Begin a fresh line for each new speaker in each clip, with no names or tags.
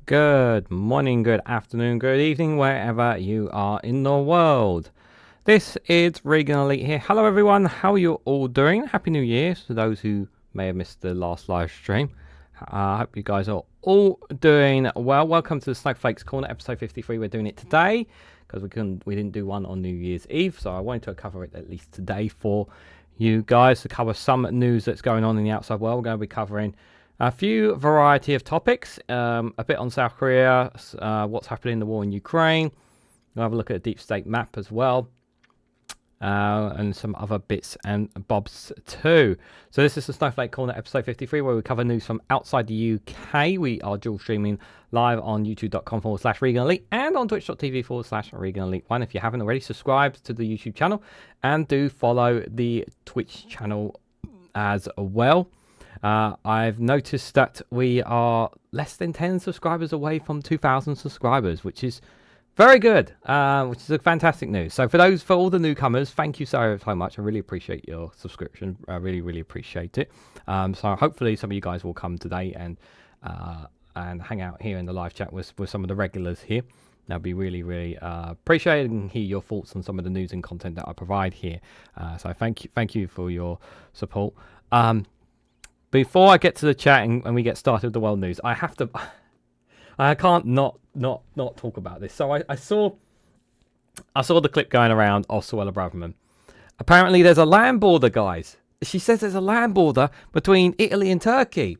Good morning, good afternoon, good evening, wherever you are in the world. This is Reganelite here. Hello, everyone. How are you all doing? Happy New Year to those who may have missed the last live stream. I hope you guys are all doing well. Welcome to the Snowflake Corner, episode 53. We're doing it today because we didn't do one on New Year's Eve, so I wanted to cover it at least today for you guys to cover some news that's going on in the outside world. We're going to be covering a few variety of topics, a bit on South Korea, what's happening in the war in Ukraine. We'll have a look at a deep state map as well, and some other bits and bobs too. So this is the Snowflake Corner episode 53, where we cover news from outside the UK. We are dual streaming live on youtube.com/Reganelite and on twitch.tv/Reganelite1. If you haven't already, subscribe to the YouTube channel and do follow the Twitch channel as well. I've noticed that we are less than 10 subscribers away from 2,000 subscribers, which is very good, which is a fantastic news. So for all the newcomers, thank you so much. I really appreciate your subscription. I really appreciate it. So hopefully some of you guys will come today and hang out here in the live chat with some of the regulars here. That'd be really appreciated, and hear your thoughts on some of the news and content that I provide here. So thank you for your support. Before I get to the chat and we get started with the world news, I can't not talk about this. So I saw the clip going around of Suella Braverman. Apparently there's a land border, guys. She says there's a land border between Italy and Turkey.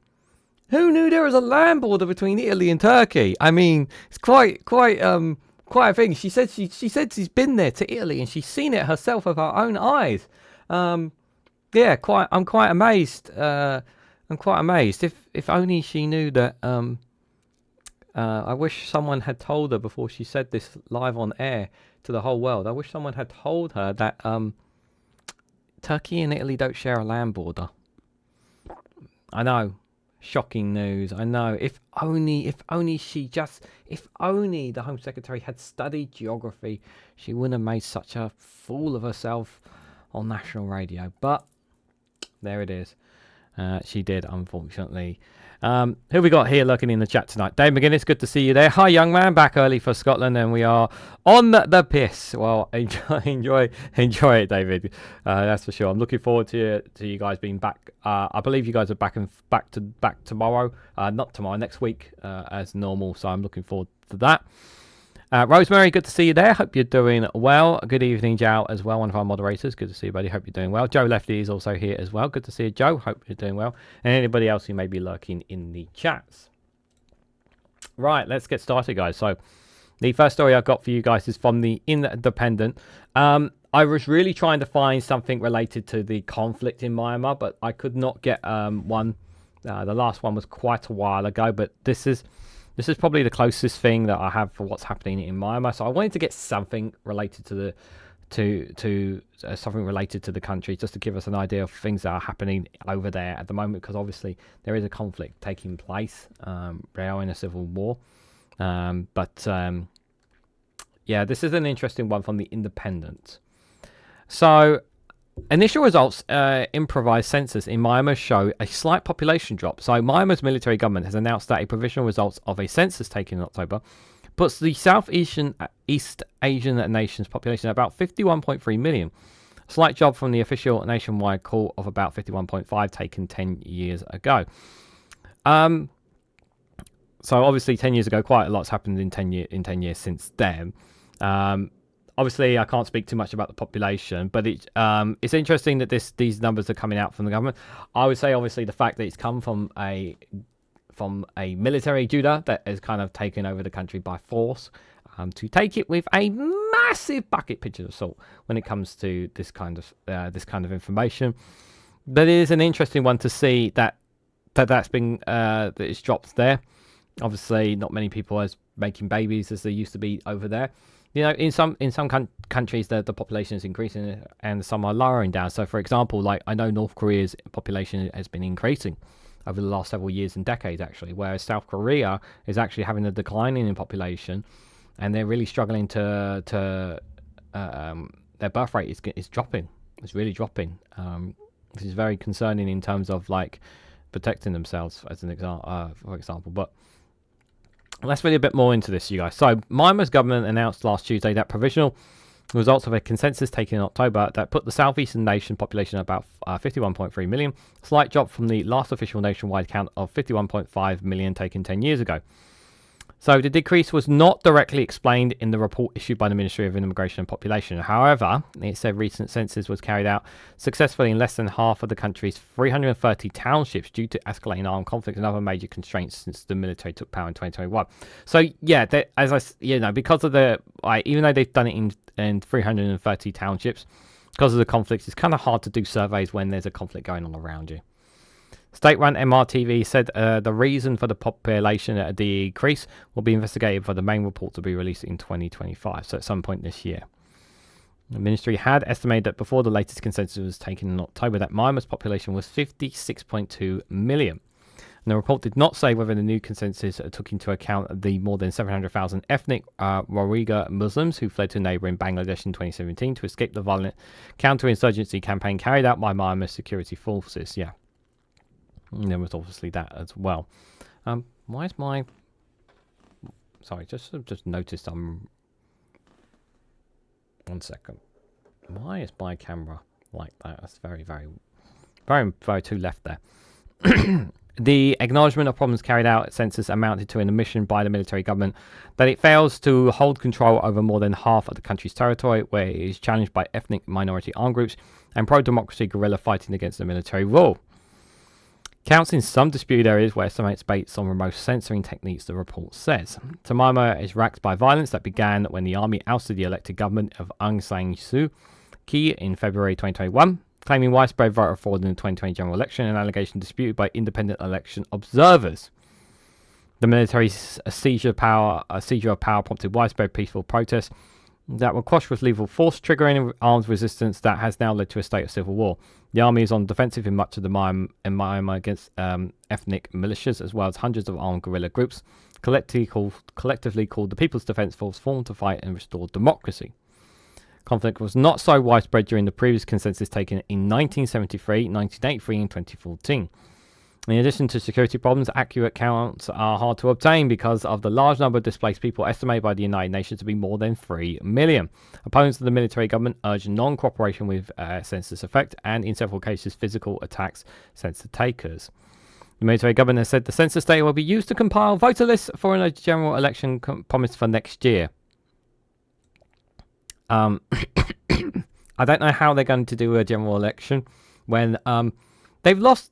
Who knew there was a land border between Italy and Turkey? I mean, it's quite a thing. She said she's been there to Italy and she's seen it herself with her own eyes. Yeah, I'm quite amazed. I'm quite amazed. If only she knew that. I wish someone had told her before she said this live on air to the whole world. I wish someone had told her that Turkey and Italy don't share a land border. I know, shocking news. I know. If only the Home Secretary had studied geography, she wouldn't have made such a fool of herself on national radio. But there it is. She did, unfortunately. Who we got here looking in the chat tonight? Dave McGuinness, good to see you there. Hi, young man, back early for Scotland, and we are on the piss. Well, enjoy it, David. That's for sure. I'm looking forward to you guys being back. I believe you guys are back tomorrow. Not tomorrow, next week, as normal. So I'm looking forward to that. Rosemary, good to see you there. Hope you're doing well. Good evening, Joe, as well, one of our moderators. Good to see you, buddy. Hope you're doing well. Joe Lefty is also here as well. Good to see you, Joe. Hope you're doing well. And anybody else who may be lurking in the chats. Right, let's get started, guys. So the first story I've got for you guys is from the Independent. I was really trying to find something related to the conflict in Myanmar, but I could not get one. The last one was quite a while ago, but this is probably the closest thing that I have for what's happening in Myanmar. So I wanted to get something related to something related to the country, just to give us an idea of things that are happening over there at the moment, because obviously there is a conflict taking place. They are in a civil war. Yeah, this is an interesting one from the Independent. So initial results, improvised census in Myanmar show a slight population drop. So Myanmar's military government has announced that a provisional results of a census taken in October puts the East Asian nation's population at about 51.3 million. A slight drop from the official nationwide call of about 51.5 taken 10 years ago. So obviously 10 years ago, quite a lot's happened in 10 years since then. Obviously, I can't speak too much about the population, but it's interesting that these numbers are coming out from the government. I would say, obviously, the fact that it's come from a military Judah that has kind of taken over the country by force, to take it with a massive bucket pitcher of salt when it comes to this kind of information. That is an interesting one to see that's been that it's dropped there. Obviously, not many people are making babies as there used to be over there. You know, in some countries, the population is increasing and some are lowering down. So, for example, like I know North Korea's population has been increasing over the last several years and decades, actually, whereas South Korea is actually having a decline in population, and they're really struggling to their birth rate is dropping. It's really dropping. This is very concerning in terms of like protecting themselves, as an example, for example. But Let's read a bit more into this, you guys. So, Myanmar's government announced last Tuesday that provisional results of a consensus taken in October that put the southeastern nation population at about 51.3 million, a slight drop from the last official nationwide count of 51.5 million taken 10 years ago. So the decrease was not directly explained in the report issued by the Ministry of Immigration and Population. However, it said recent census was carried out successfully in less than half of the country's 330 townships due to escalating armed conflict and other major constraints since the military took power in 2021. So yeah, because of the even though they've done it in 330 townships, because of the conflicts, it's kind of hard to do surveys when there's a conflict going on around you. State-run MRTV said the reason for the population decrease will be investigated for the main report to be released in 2025, so at some point this year. The ministry had estimated that before the latest consensus was taken in October that Myanmar's population was 56.2 million. And the report did not say whether the new consensus took into account the more than 700,000 ethnic Rohingya Muslims who fled to neighbouring Bangladesh in 2017 to escape the violent counter-insurgency campaign carried out by Myanmar's security forces. Yeah. And there was obviously that as well. Why is my... Sorry, just noticed I'm... 1 second. Why is my camera like that? That's very too left there. The acknowledgement of problems carried out at census amounted to an admission by the military government that it fails to hold control over more than half of the country's territory, where it is challenged by ethnic minority armed groups and pro-democracy guerrilla fighting against the military rule. Counts in some disputed areas where estimates based on remote censoring techniques, the report says. Myanmar is racked by violence that began when the army ousted the elected government of Aung San Suu Kyi in February 2021, claiming widespread voter fraud in the 2020 general election, an allegation disputed by independent election observers. The military's seizure of power prompted widespread peaceful protests that were quashed with lethal force, triggering armed resistance that has now led to a state of civil war. The army is on defensive in much of the Myanmar against ethnic militias, as well as hundreds of armed guerrilla groups, collectively called the People's Defence Force, formed to fight and restore democracy. Conflict was not so widespread during the previous consensus taken in 1973, 1983 and 2014. In addition to security problems, accurate counts are hard to obtain because of the large number of displaced people estimated by the United Nations to be more than 3 million. Opponents of the military government urged non-cooperation with census effect and, in several cases, physical attacks census takers. The military government has said the census data will be used to compile voter lists for a general election promised for next year. I don't know how they're going to do a general election when they've lost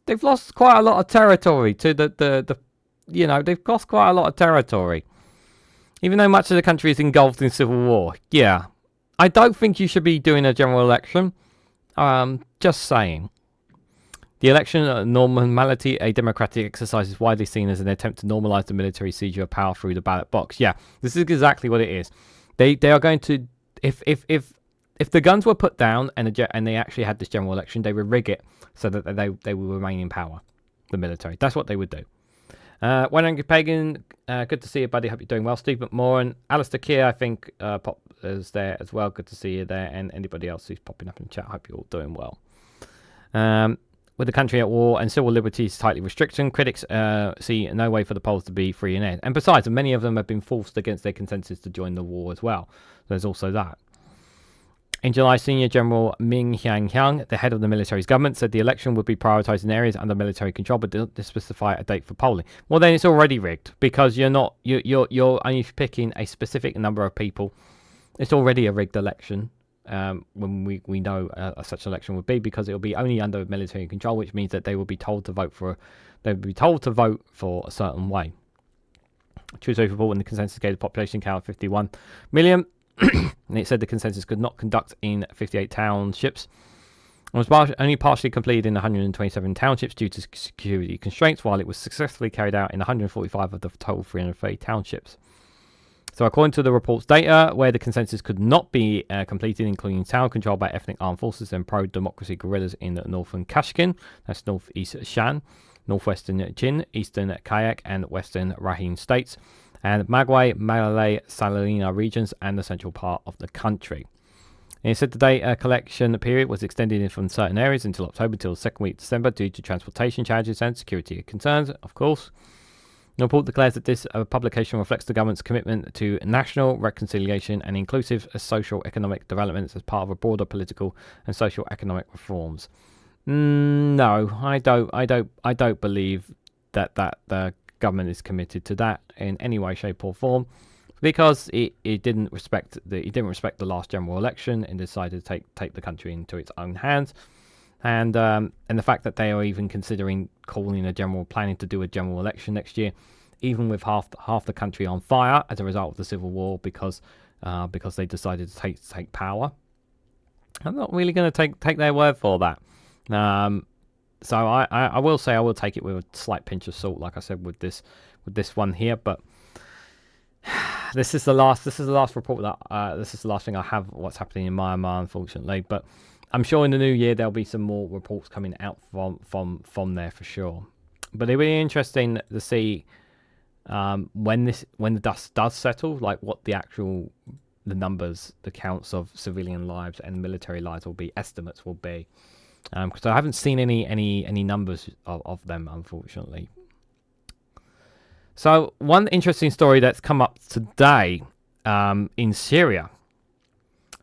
quite a lot of territory to they've lost quite a lot of territory. Even though much of the country is engulfed in civil war. Yeah. I don't think you should be doing a general election. Just saying. The election normality, a democratic exercise, is widely seen as an attempt to normalize the military seizure of power through the ballot box. Yeah, this is exactly what it is. They are going to if the guns were put down and they actually had this general election, they would rig it so that they will remain in power. The military. That's what they would do. One Angry Pagan, good to see you, buddy. Hope you're doing well. Steve McMoran, Alistair Keir, I think, is there as well. Good to see you there, and anybody else who's popping up in the chat. Hope you're all doing well. With the country at war and civil liberties tightly restricted, critics see no way for the Poles to be free and air. And besides, many of them have been forced against their consensus to join the war as well. There's also that. In July, Senior General Ming Hyang, the head of the military's government, said the election would be prioritised in areas under military control, but didn't specify a date for polling. Well, then it's already rigged because you're only picking a specific number of people. It's already a rigged election. When we know such an election would be, because it will be only under military control, which means that they will be told to vote for a certain way. Tuesday's report, when the consensus gave the population count of 51 million, and it said the consensus could not conduct in 58 townships. It was only partially completed in 127 townships due to security constraints, while it was successfully carried out in 145 of the total 330 townships. So according to the report's data, where the consensus could not be completed, including town controlled by ethnic armed forces and pro-democracy guerrillas in the northern Kashkin, that's northeast Shan, northwestern Chin, eastern Kayak and western Rakhine states, and Magway, Malay, Salina regions, and the central part of the country. And it said the data collection period was extended from certain areas until October till the second week of December due to transportation challenges and security concerns, of course. The report declares that this publication reflects the government's commitment to national reconciliation and inclusive social economic developments as part of a broader political and social economic reforms. No, I don't believe that the government is committed to that in any way, shape, or form, because it didn't respect the last general election and decided to take the country into its own hands. And the fact that they are even considering planning to do a general election next year, even with half the country on fire as a result of the civil war, because they decided to take power. I'm not really going to take their word for that. So I will say I will take it with a slight pinch of salt, like I said with this one here. But this is the last report that this is the last thing I have. What's happening in Myanmar, unfortunately, but I'm sure in the new year there'll be some more reports coming out from there for sure. But it'll be interesting to see when the dust does settle, like what the numbers, the counts of civilian lives and military lives estimates will be, because I haven't seen any numbers of them, unfortunately. So one interesting story that's come up today in Syria.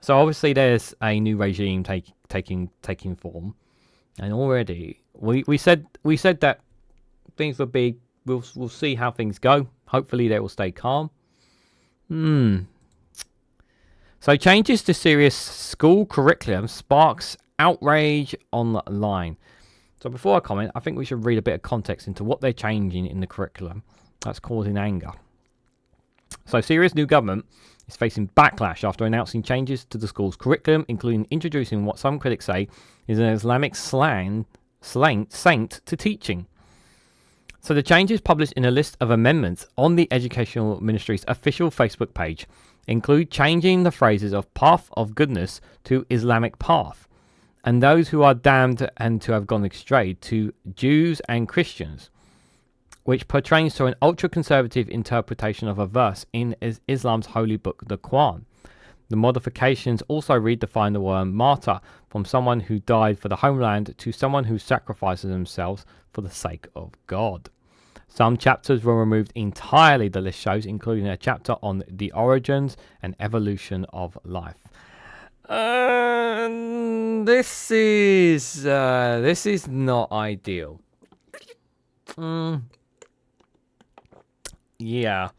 So obviously there's a new regime taking form, and already we said that things would be. We'll see how things go. Hopefully they will stay calm. So changes to Syria's school curriculum sparks outrage online. So before I comment, I think we should read a bit of context into what they're changing in the curriculum that's causing anger. So Syria's new government is facing backlash after announcing changes to the school's curriculum, including introducing what some critics say is an Islamic saint to teaching. So the changes published in a list of amendments on the Educational Ministry's official Facebook page include changing the phrases of path of goodness to Islamic path, and those who are damned and to have gone astray to Jews and Christians, which pertains to an ultra-conservative interpretation of a verse in Islam's holy book, the Quran. The modifications also redefine the word martyr from someone who died for the homeland to someone who sacrifices themselves for the sake of God. Some chapters were removed entirely, the list shows, including a chapter on the origins and evolution of life. This is not ideal. Yeah.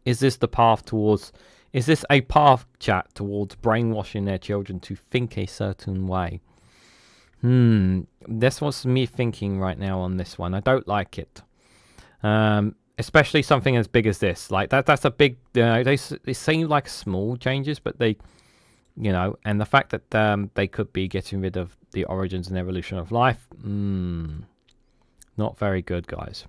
Is this the path towards? Is this a path, chat, towards brainwashing their children to think a certain way? That's what's me thinking right now on this one. I don't like it. Especially something as big as this. Like that's a big. They seem like small changes, but they, and the fact that they could be getting rid of the origins and evolution of life. Not very good, guys.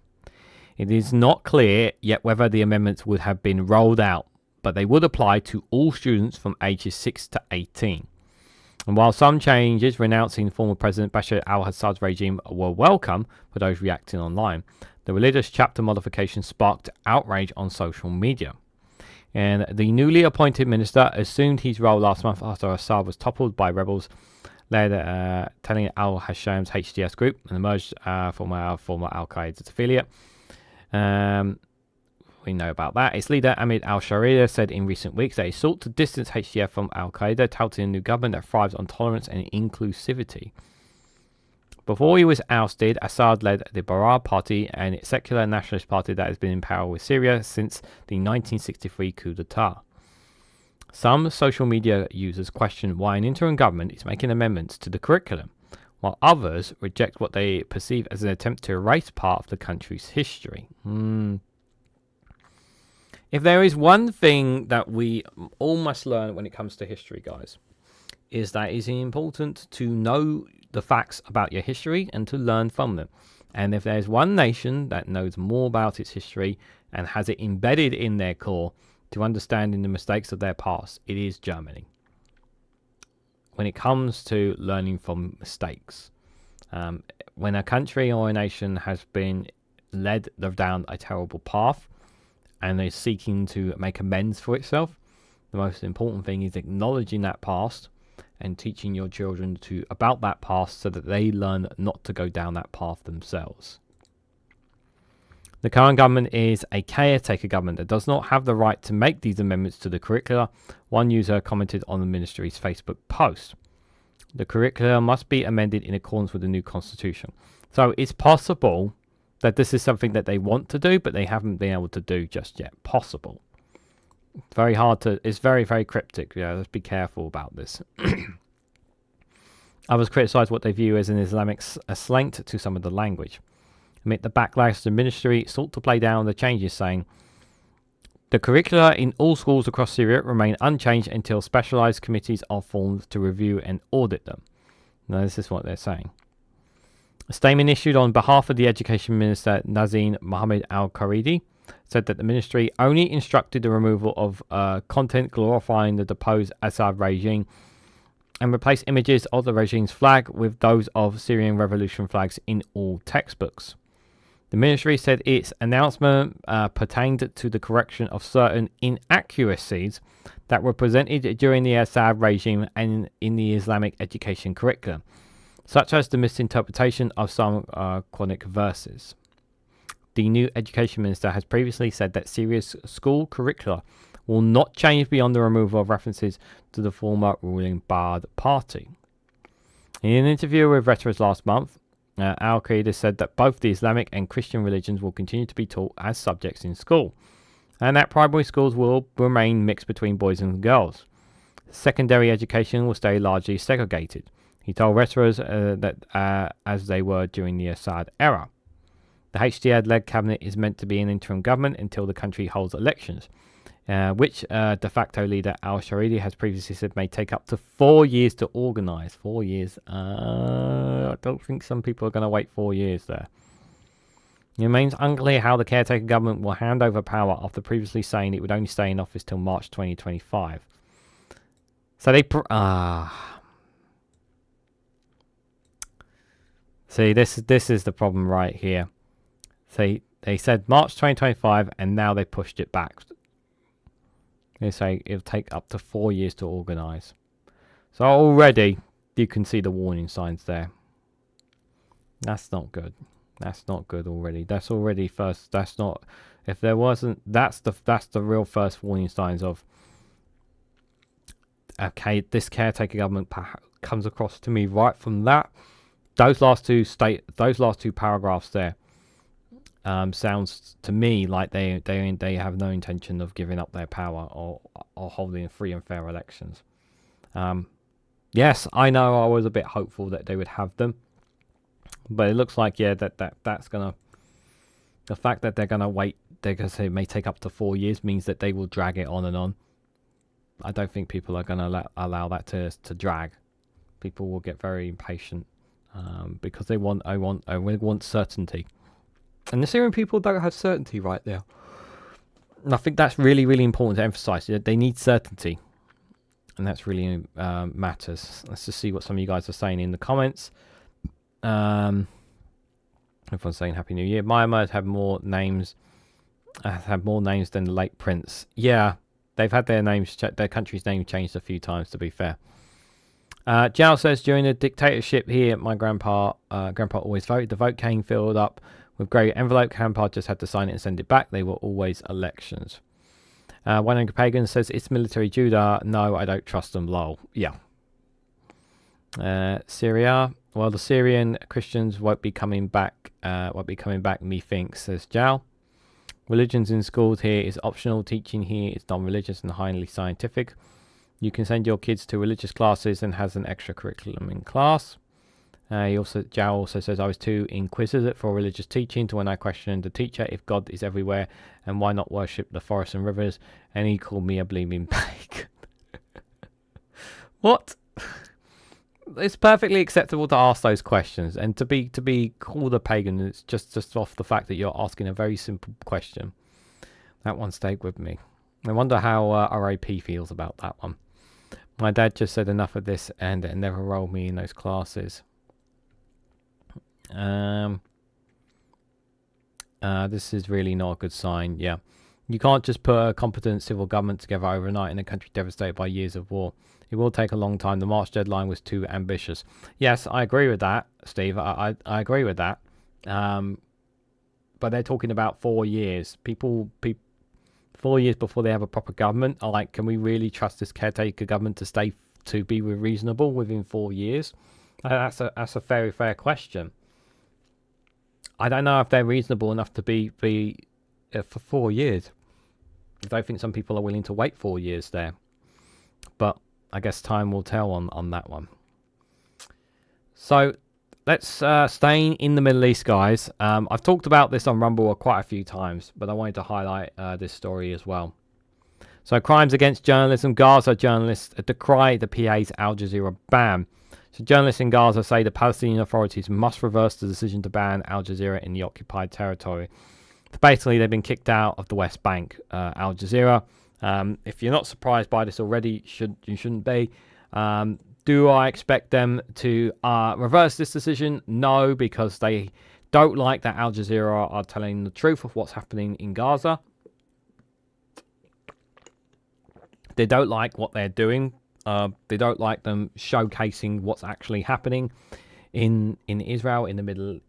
It is not clear yet whether the amendments would have been rolled out, but they would apply to all students from ages 6 to 18. And while some changes renouncing former President Bashar al-Assad's regime were welcome for those reacting online, the religious chapter modification sparked outrage on social media. And the newly appointed minister assumed his role last month after Assad was toppled by rebels led Tani al-Hasham's HTS group and emerged from our former al-Qaeda's affiliate. We know about that. Its leader, Ahmed al-Sharia, said in recent weeks that he sought to distance HTS from al-Qaeda, touting a new government that thrives on tolerance and inclusivity. Before he was ousted, Assad led the Baraa Party, a secular nationalist party that has been in power with Syria since the 1963 coup d'etat. Some social media users question why an interim government is making amendments to the curriculum, while others reject what they perceive as an attempt to erase part of the country's history. If there is one thing that we all must learn when it comes to history, guys, is that it's important to know the facts about your history and to learn from them. And if there's one nation that knows more about its history and has it embedded in their core to understanding the mistakes of their past, it is Germany. When it comes to learning from mistakes, when a country or a nation has been led down a terrible path and is seeking to make amends for itself, the most important thing is acknowledging that past and teaching your children about that path so that they learn not to go down that path themselves. The current government is a caretaker government that does not have the right to make these amendments to the curricula, one user commented on the ministry's Facebook post. The curricula must be amended in accordance with the new constitution. So it's possible that this is something that they want to do, but they haven't been able to do just yet. Possible. Very hard to... It's very, very cryptic. Yeah, let's be careful about this. Others criticise what they view as an Islamic slant to some of the language. Amid the backlash, the ministry sought to play down the changes, saying, the curricula in all schools across Syria remain unchanged until specialised committees are formed to review and audit them. Now, this is what they're saying. A statement issued on behalf of the Education Minister, Nazim Mohammed Al-Kharidi, said that the ministry only instructed the removal of content glorifying the deposed Assad regime and replaced images of the regime's flag with those of Syrian revolution flags in all textbooks. The ministry said its announcement pertained to the correction of certain inaccuracies that were presented during the Assad regime and in the Islamic education curriculum, such as the misinterpretation of some Quranic verses. The new education minister has previously said that Syria's school curricula will not change beyond the removal of references to the former ruling Ba'ath Party. In an interview with Reuters last month, Al-Qaeda said that both the Islamic and Christian religions will continue to be taught as subjects in school, and that primary schools will remain mixed between boys and girls. Secondary education will stay largely segregated. He told Reuters that as they were during the Assad era. The HDR-led cabinet is meant to be an interim government until the country holds elections, which de facto leader al-Sharidi has previously said may take up to 4 years to organise. 4 years. I don't think some people are going to wait 4 years there. It remains unclear how the caretaker government will hand over power after previously saying it would only stay in office till March 2025. So they... See, this is the problem right here. See, they said March 2025 and now they pushed it back. They say it'll take up to 4 years to organise. So already you can see the warning signs there. That's not good. That's not good already. That's already first. That's not. If there wasn't, that's the real first warning signs of. Okay, this caretaker government comes across to me right from that. Those last two paragraphs there. Sounds to me like they have no intention of giving up their power or holding free and fair elections. Yes, I know I was a bit hopeful that they would have them, but it looks like that's gonna. The fact that they're gonna wait, they're gonna say it may take up to 4 years means that they will drag it on and on. I don't think people are gonna allow that to drag. People will get very impatient because they want certainty. And the Syrian people don't have certainty right there. And I think that's really, really important to emphasize. They need certainty. And that's really matters. Let's just see what some of you guys are saying in the comments. Everyone's saying Happy New Year. Myanmar has had more names than the late prince. Yeah, they've had their country's name changed a few times, to be fair. Jal says, during the dictatorship here, my grandpa always voted. The vote came filled up with grey envelope. Grandpa just had to sign it and send it back. They were always elections. 100 Pagan says, it's military Judah. No, I don't trust them. Lol. Yeah. Syria. Well, the Syrian Christians won't be coming back. Methinks, says Jal. Religions in schools here is optional. Teaching here is non-religious and highly scientific. You can send your kids to religious classes and has an extra curriculum in class. Jao also says, I was too inquisitive for religious teaching to when I questioned the teacher if God is everywhere and why not worship the forests and rivers, and he called me a bleeming pagan. What? It's perfectly acceptable to ask those questions, and to be called a pagan is just off the fact that you're asking a very simple question. That one stayed with me. I wonder how RAP feels about that one. My dad just said enough of this and it never rolled me in those classes. This is really not a good sign. Yeah, you can't just put a competent civil government together overnight in a country devastated by years of war. It will take a long time. The March deadline was too ambitious. Yes, I agree with that, Steve. I agree with that. But they're talking about 4 years. People 4 years before they have a proper government are like, can we really trust this caretaker government to be reasonable within 4 years? That's a very fair question. I don't know if they're reasonable enough to be for 4 years. I don't think some people are willing to wait 4 years there. But I guess time will tell on that one. So let's stay in the Middle East, guys. I've talked about this on Rumble quite a few times, but I wanted to highlight this story as well. So crimes against journalism. Gaza journalists decry the PA's Al Jazeera ban. So journalists in Gaza say the Palestinian authorities must reverse the decision to ban Al Jazeera in the occupied territory. Basically, they've been kicked out of the West Bank. Al Jazeera. If you're not surprised by this already, you shouldn't be. Do I expect them to reverse this decision? No, because they don't like that Al Jazeera are telling the truth of what's happening in Gaza. They don't like what they're doing. They don't like them showcasing what's actually happening in Israel, in the Middle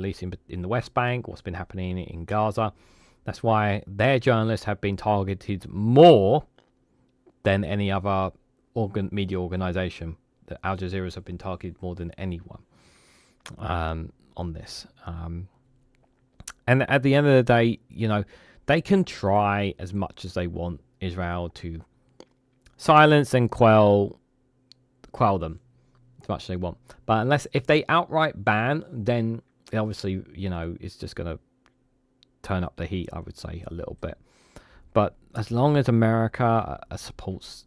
East, in the West Bank, what's been happening in Gaza. That's why their journalists have been targeted more than any other media organization. The Al Jazeera's have been targeted more than anyone on this. And at the end of the day, they can try as much as they want Israel to silence and quell them as much as they want. But if they outright ban, then obviously, it's just going to turn up the heat, I would say, a little bit. But as long as America supports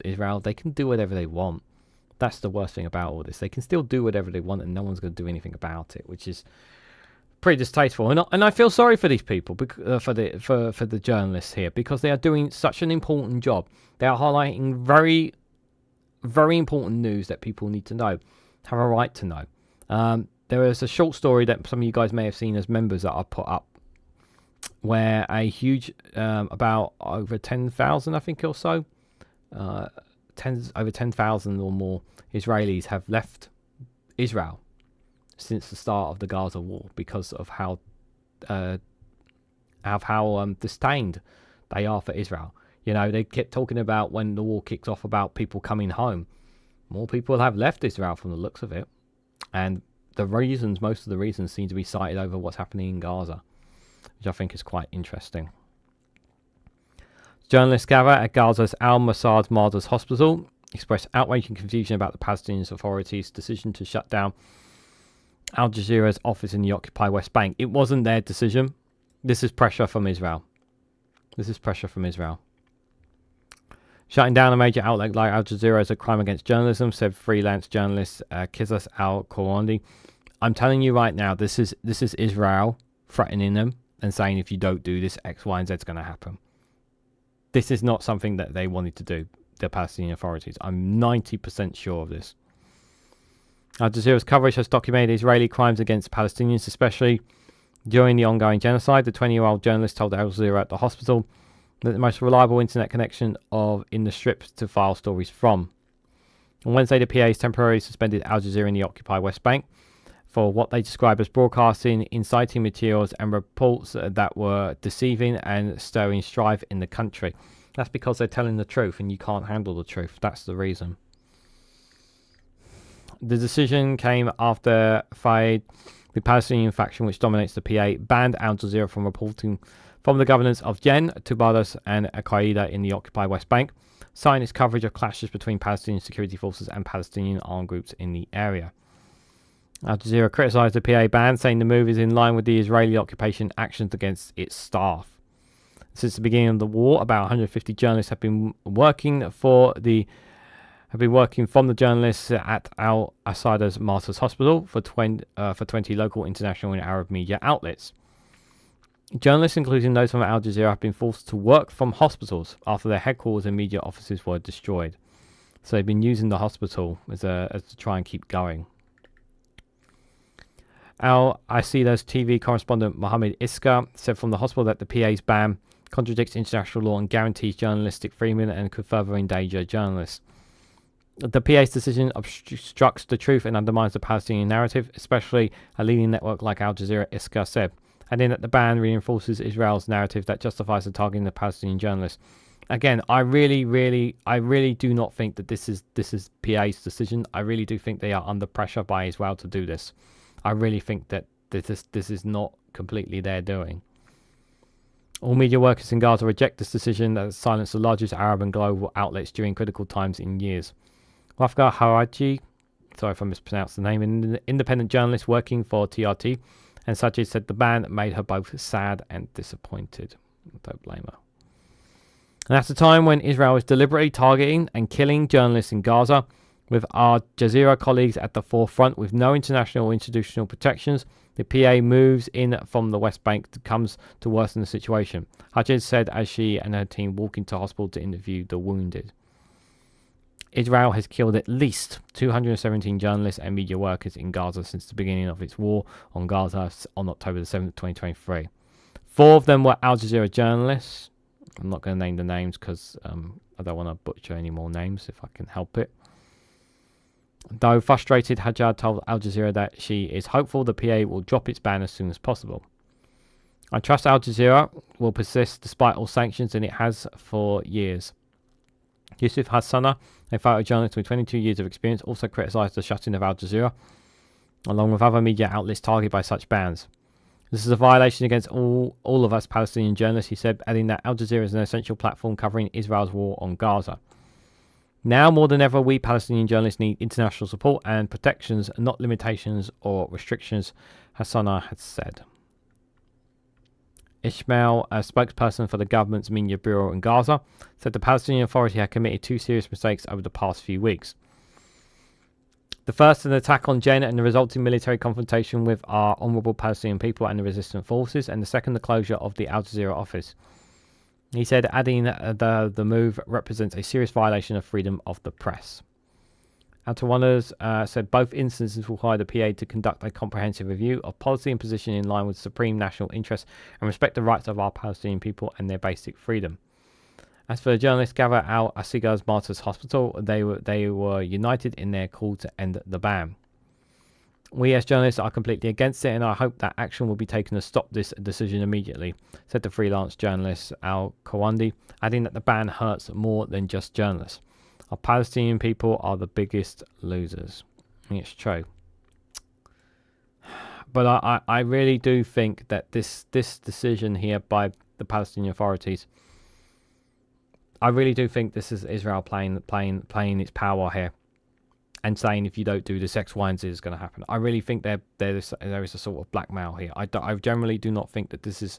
Israel, they can do whatever they want. That's the worst thing about all this. They can still do whatever they want, and no one's going to do anything about it, which is pretty distasteful. And I feel sorry for these people, for the journalists here, because they are doing such an important job. They are highlighting very, very important news that people need to know, have a right to know. There is a short story that some of you guys may have seen as members that I put up, where a huge, about over 10,000, I think, or so, over 10,000 or more Israelis have left Israel since the start of the Gaza war because of how disdained they are for Israel. They kept talking about when the war kicked off about people coming home. More people have left Israel from the looks of it, and most of the reasons seem to be cited over what's happening in Gaza, which I think is quite interesting. Journalists gather at Gaza's Al-Masad Martyrs Hospital express outrage and confusion about the Palestinian authorities' decision to shut down Al Jazeera's office in the occupied West Bank. It wasn't their decision. This is pressure from Israel. Shutting down a major outlet like Al Jazeera is a crime against journalism, said freelance journalist Kizas Al-Qawandi. I'm telling you right now, this is Israel threatening them and saying if you don't do this, X, Y, and Z is going to happen. This is not something that they wanted to do, the Palestinian authorities. I'm 90% sure of this. Al Jazeera's coverage has documented Israeli crimes against Palestinians, especially during the ongoing genocide. The 20-year-old journalist told Al Jazeera at the hospital that the most reliable internet connection in the strip to file stories from. On Wednesday, the PA's temporarily suspended Al Jazeera in the occupied West Bank for what they describe as broadcasting inciting materials and reports that were deceiving and stirring strife in the country. That's because they're telling the truth and you can't handle the truth. That's the reason. The decision came after Fayed, the Palestinian faction which dominates the PA, banned Al Jazeera from reporting from the governors of Jen, Tubadas and Al-Qaeda in the occupied West Bank, citing its coverage of clashes between Palestinian security forces and Palestinian armed groups in the area. Al Jazeera criticised the PA ban, saying the move is in line with the Israeli occupation actions against its staff. Since the beginning of the war, about 150 journalists have been working from the journalists at Al-Asad's Martyrs Hospital for 20 local, international and Arab media outlets. Journalists, including those from Al Jazeera, have been forced to work from hospitals after their headquarters and media offices were destroyed. So they've been using the hospital as to try and keep going. Al-Asad's TV correspondent Mohammed Iska said from the hospital that the PA's ban contradicts international law and guarantees journalistic freedom and could further endanger journalists. The PA's decision obstructs the truth and undermines the Palestinian narrative, especially a leading network like Al Jazeera, Iska said, adding that the ban reinforces Israel's narrative that justifies the targeting of Palestinian journalists. Again, I really do not think that this is PA's decision. I really do think they are under pressure by Israel to do this. I really think that this is not completely their doing. All media workers in Gaza reject this decision that has silenced the largest Arab and global outlets during critical times in years. Wafga Haraji, sorry if I mispronounced the name, an independent journalist working for TRT, and Sajid said the ban made her both sad and disappointed. I don't blame her. And at a time when Israel is deliberately targeting and killing journalists in Gaza, with our Jazeera colleagues at the forefront with no international or institutional protections, the PA moves in from the West Bank comes to worsen the situation, Hajid said as she and her team walk into hospital to interview the wounded. Israel has killed at least 217 journalists and media workers in Gaza since the beginning of its war on Gaza on October the 7th, 2023. 4 of them were Al Jazeera journalists. I'm not going to name the names because I don't want to butcher any more names if I can help it. Though frustrated, Hajjad told Al Jazeera that she is hopeful the PA will drop its ban as soon as possible. I trust Al Jazeera will persist despite all sanctions, and it has for years. Yusuf Hassana, a photojournalist with 22 years of experience, also criticised the shutting of Al Jazeera, along with other media outlets targeted by such bans. This is a violation against all of us Palestinian journalists, he said, adding that Al Jazeera is an essential platform covering Israel's war on Gaza. Now more than ever, we Palestinian journalists need international support and protections, not limitations or restrictions, Hassana had said. Ishmael, a spokesperson for the government's media bureau in Gaza, said the Palestinian Authority had committed 2 serious mistakes over the past few weeks. The first, an attack on Jen and the resulting military confrontation with our honourable Palestinian people and the resistant forces, and the second, the closure of the Al Jazeera office. He said, adding that the move represents a serious violation of freedom of the press. Antowanas said both instances require the PA to conduct a comprehensive review of policy and position in line with supreme national interests and respect the rights of our Palestinian people and their basic freedom. As for the journalist Gaza al-Asigar's Martyrs Hospital, they were united in their call to end the ban. We as journalists are completely against it, and I hope that action will be taken to stop this decision immediately, said the freelance journalist Al-Kawandi, adding that the ban hurts more than just journalists. Our Palestinian people are the biggest losers. It's true. But I really do think that this decision here by the Palestinian authorities, I really do think this is Israel playing its power here and saying if you don't do this, X, Y, and Z is going to happen. I really think there is a sort of blackmail here. I generally do not think that this is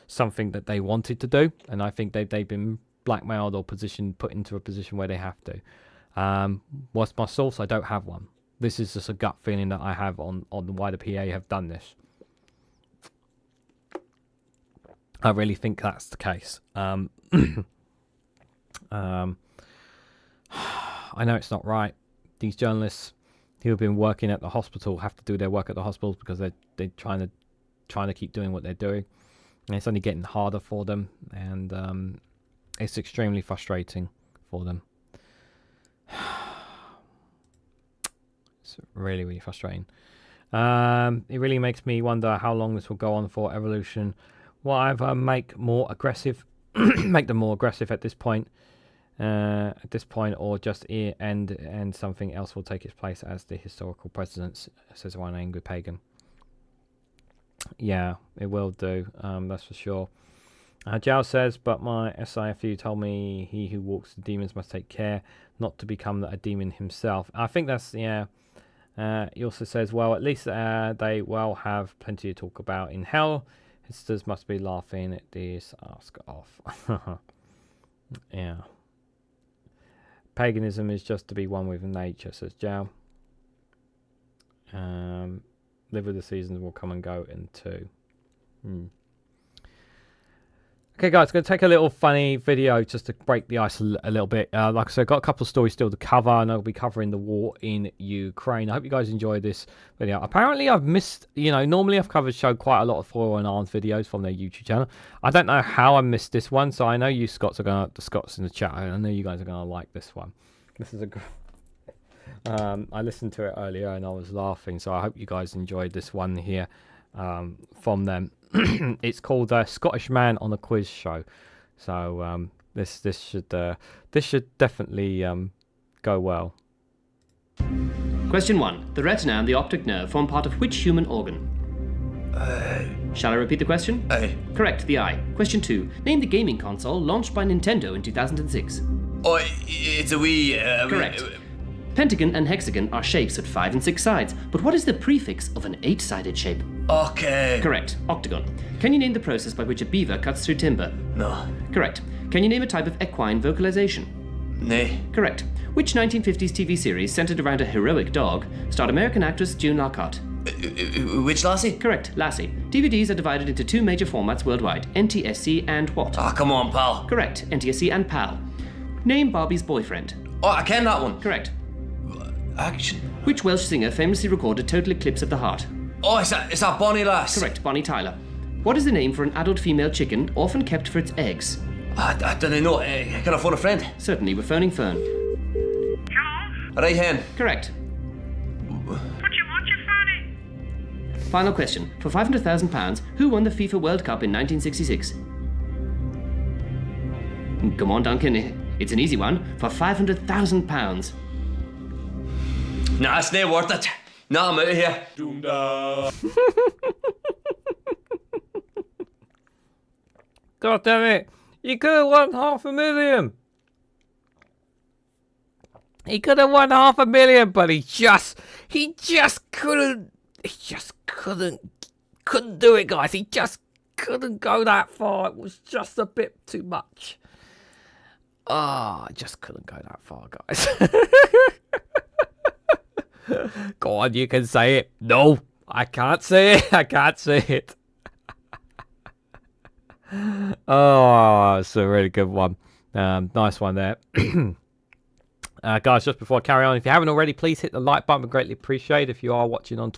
something that they wanted to do, and I think they've been blackmailed or put into a position where they have to. What's my source? I don't have one. This is just a gut feeling that I have on why the PA have done this. I really think that's the case. I know it's not right. These journalists who have been working at the hospital have to do their work at the hospital because they're trying to keep doing what they're doing, and it's only getting harder for them, and it's extremely frustrating for them. It's really, really frustrating. It really makes me wonder how long this will go on for. Evolution will either make more aggressive, make them more aggressive at this point, or just end, and something else will take its place as the historical precedents, says one angry pagan. Yeah, it will do. That's for sure. Jao says, but my SIFU told me he who walks the demons must take care not to become a demon himself. I think that's, yeah. He also says, well, at least they will have plenty to talk about in hell. Hipsters must be laughing at this. Ask off. Yeah. Paganism is just to be one with nature, says Jao. Live with the seasons will come and go in too. Okay, guys, going to take a little funny video just to break the ice a little bit. Like I said, I've got a couple of stories still to cover, and I'll be covering the war in Ukraine. I hope you guys enjoyed this video. Apparently, I've missed, normally I've quite a lot of Foil and Arms videos from their YouTube channel. I don't know how I missed this one, so I know you Scots in the chat, I know you guys are going to like this one. This is a I listened to it earlier and I was laughing, so I hope you guys enjoyed this one here from them. It's called Scottish Man on a Quiz Show. So this should definitely go well.
Question 1. The retina and the optic nerve form part of which human organ? Shall I repeat the question? Correct, the eye. Question 2. Name the gaming console launched by Nintendo in 2006.
Oh, it's a Wii.
Correct. Pentagon and hexagon are shapes with 5 and 6 sides, but what is the prefix of an 8-sided shape?
Okay.
Correct. Octagon. Can you name the process by which a beaver cuts through timber?
No.
Correct. Can you name a type of equine vocalization?
Nay.
Correct. Which 1950s TV series centered around a heroic dog starred American actress June Lockhart?
Which Lassie?
Correct. Lassie. DVDs are divided into 2 major formats worldwide, NTSC and what?
Ah, come on, pal.
Correct. NTSC and PAL. Name Barbie's boyfriend.
Oh, I ken that one.
Correct.
Action.
Which Welsh singer famously recorded Total Eclipse of the Heart?
Oh, it's that Bonnie lass.
Correct. Bonnie Tyler. What is the name for an adult female chicken often kept for its eggs?
I don't know. Can I phone a friend?
Certainly, we're phoning Fern.
Hello?
Right, hen.
Correct.
What do you want, you phony?
Final question. For £500,000, who won the FIFA World Cup in 1966? Come on, Duncan. It's an easy one. For £500,000.
Nah, it's not worth it. Nah, I'm out of here.
God damn it! You could have won $500,000. He could have won $500,000, but he just couldn't do it, guys. He just couldn't go that far. It was just a bit too much. I just couldn't go that far, guys. Go on, you can say it. No, I can't say it. I can't say it. Oh, it's a really good one. Nice one there. Guys, just before I carry on, if you haven't already, please hit the like button. We'd greatly appreciate it. If you are watching on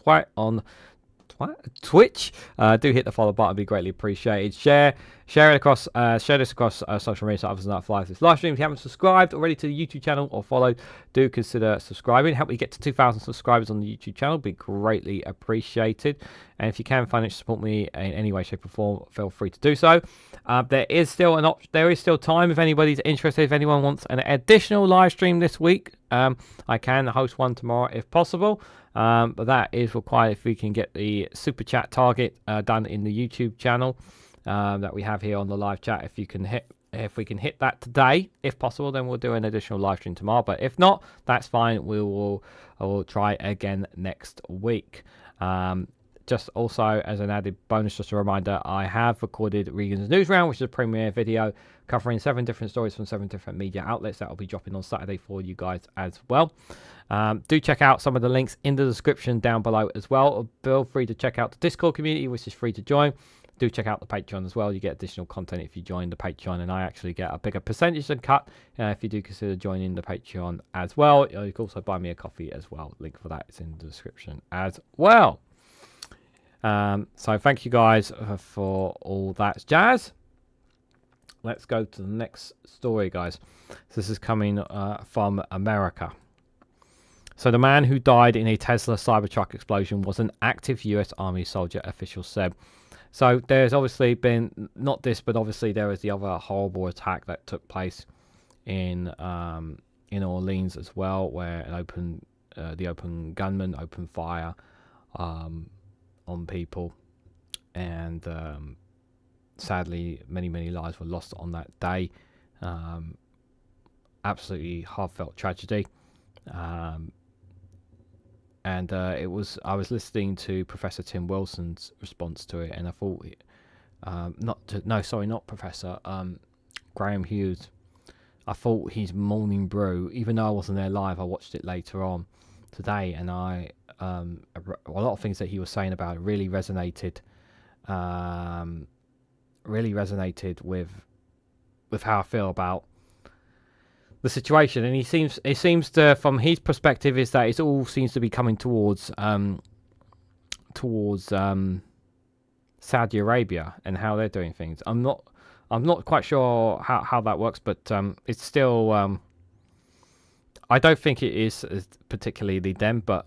Twitch, do hit the follow button. It'd be greatly appreciated. Share this across social media so others not fly this live stream. If you haven't subscribed already to the YouTube channel or followed, do consider subscribing. Help me get to 2,000 subscribers on the YouTube channel. Be greatly appreciated. And if you can financially support me in any way, shape, or form, feel free to do so. There is still time if anybody's interested. If anyone wants an additional live stream this week, I can host one tomorrow if possible. But that is required if we can get the super chat target done in the YouTube channel that we have here on the live chat. If we can hit that today, if possible, then we'll do an additional live stream tomorrow. But if not, that's fine. I will try again next week. Just also as an added bonus, just a reminder, I have recorded Regan's News Round, which is a premiere video covering 7 different stories from 7 different media outlets. That will be dropping on Saturday for you guys as well. Do check out some of the links in the description down below as well. Feel free to check out the Discord community, which is free to join. Do check out the Patreon as well. You get additional content if you join the Patreon, and I actually get a bigger percentage than cut if you do consider joining the Patreon as well. You can also buy me a coffee as well. Link for that is in the description as well. So thank you guys for all that jazz. Let's go to the next story, guys. This is coming from America. So the man who died in a Tesla Cybertruck explosion was an active US Army soldier, officials said. So there's obviously been, not this, but obviously there was the other horrible attack that took place in Orleans as well, where the open gunman opened fire on people, and sadly many lives were lost on that day. Absolutely heartfelt tragedy. And I was listening to Professor Tim Wilson's response to it, and I thought, not Professor, Graham Hughes. I thought his morning brew, even though I wasn't there live, I watched it later on today, and a lot of things that he was saying about it really resonated really resonated with how I feel about the situation. And it seems to, from his perspective, is that it all seems to be coming towards Saudi Arabia and how they're doing things. I'm not quite sure how that works, but it's still. I don't think it is particularly them, but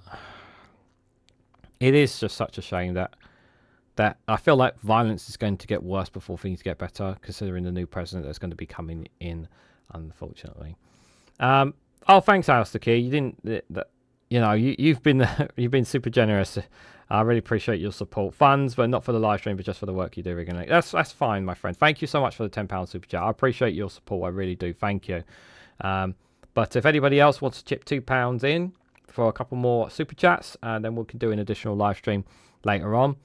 it is just such a shame that I feel like violence is going to get worse before things get better, considering the new president that's going to be coming in, unfortunately. Thanks, Alistair Key. You didn't. You've been super generous. I really appreciate your support. Funds, but not for the live stream, but just for the work you do regularly. That's fine, my friend. Thank you so much for the £10 super chat. I appreciate your support. I really do. Thank you. But if anybody else wants to chip £2 in for a couple more super chats, then we can do an additional live stream later on.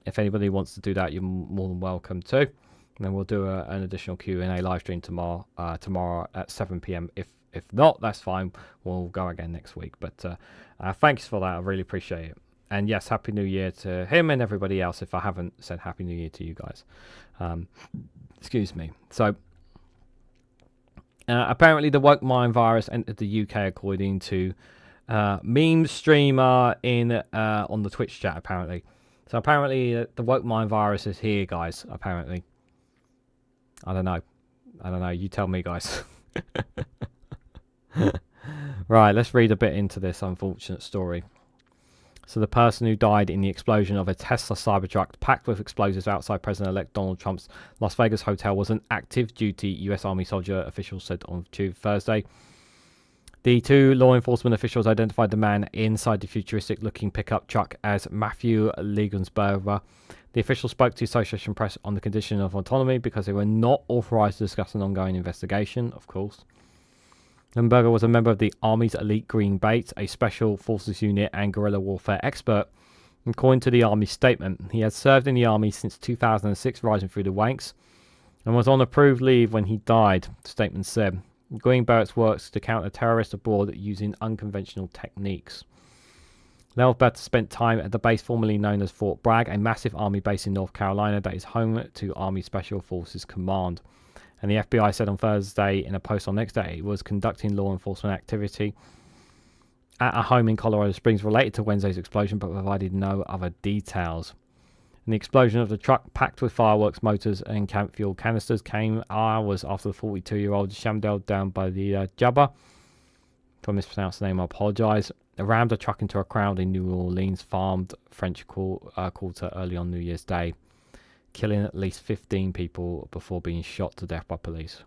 If anybody wants to do that, you're more than welcome to. And then we'll do an additional Q&A live stream tomorrow at 7 p.m. If not, that's fine. We'll go again next week. But thanks for that. I really appreciate it. And yes, Happy New Year to him and everybody else, if I haven't said Happy New Year to you guys. Excuse me. So, apparently the woke mind virus entered the UK, according to meme streamer on the Twitch chat, apparently. So apparently the woke mind virus is here, guys, apparently. I don't know. You tell me, guys. Right, let's read a bit into this unfortunate story. So the person who died in the explosion of a Tesla Cybertruck packed with explosives outside President-elect Donald Trump's Las Vegas hotel was an active duty US Army soldier, officials said on Thursday. The two law enforcement officials identified the man inside the futuristic-looking pickup truck as Matthew Legensberger. The officials spoke to Association Press on the condition of autonomy because they were not authorized to discuss an ongoing investigation, of course. Legensberger was a member of the Army's elite Green Beret, a special forces unit and guerrilla warfare expert. According to the Army statement, he had served in the Army since 2006, rising through the ranks, and was on approved leave when he died, the statement said. Green Berets works to counter terrorists abroad using unconventional techniques. Legensberger spent time at the base formerly known as Fort Bragg, a massive army base in North Carolina that is home to Army Special Forces Command. And the FBI said on Thursday in a post on X that it was conducting law enforcement activity at a home in Colorado Springs related to Wednesday's explosion, but provided no other details. And the explosion of the truck packed with fireworks, motors, and camp fuel canisters came hours after the 42-year-old shamdelled down by the Jabba. If I mispronounced the name, I apologize. Rammed a truck into a crowd in New Orleans farmed French Quarter early on New Year's Day, killing at least 15 people before being shot to death by police.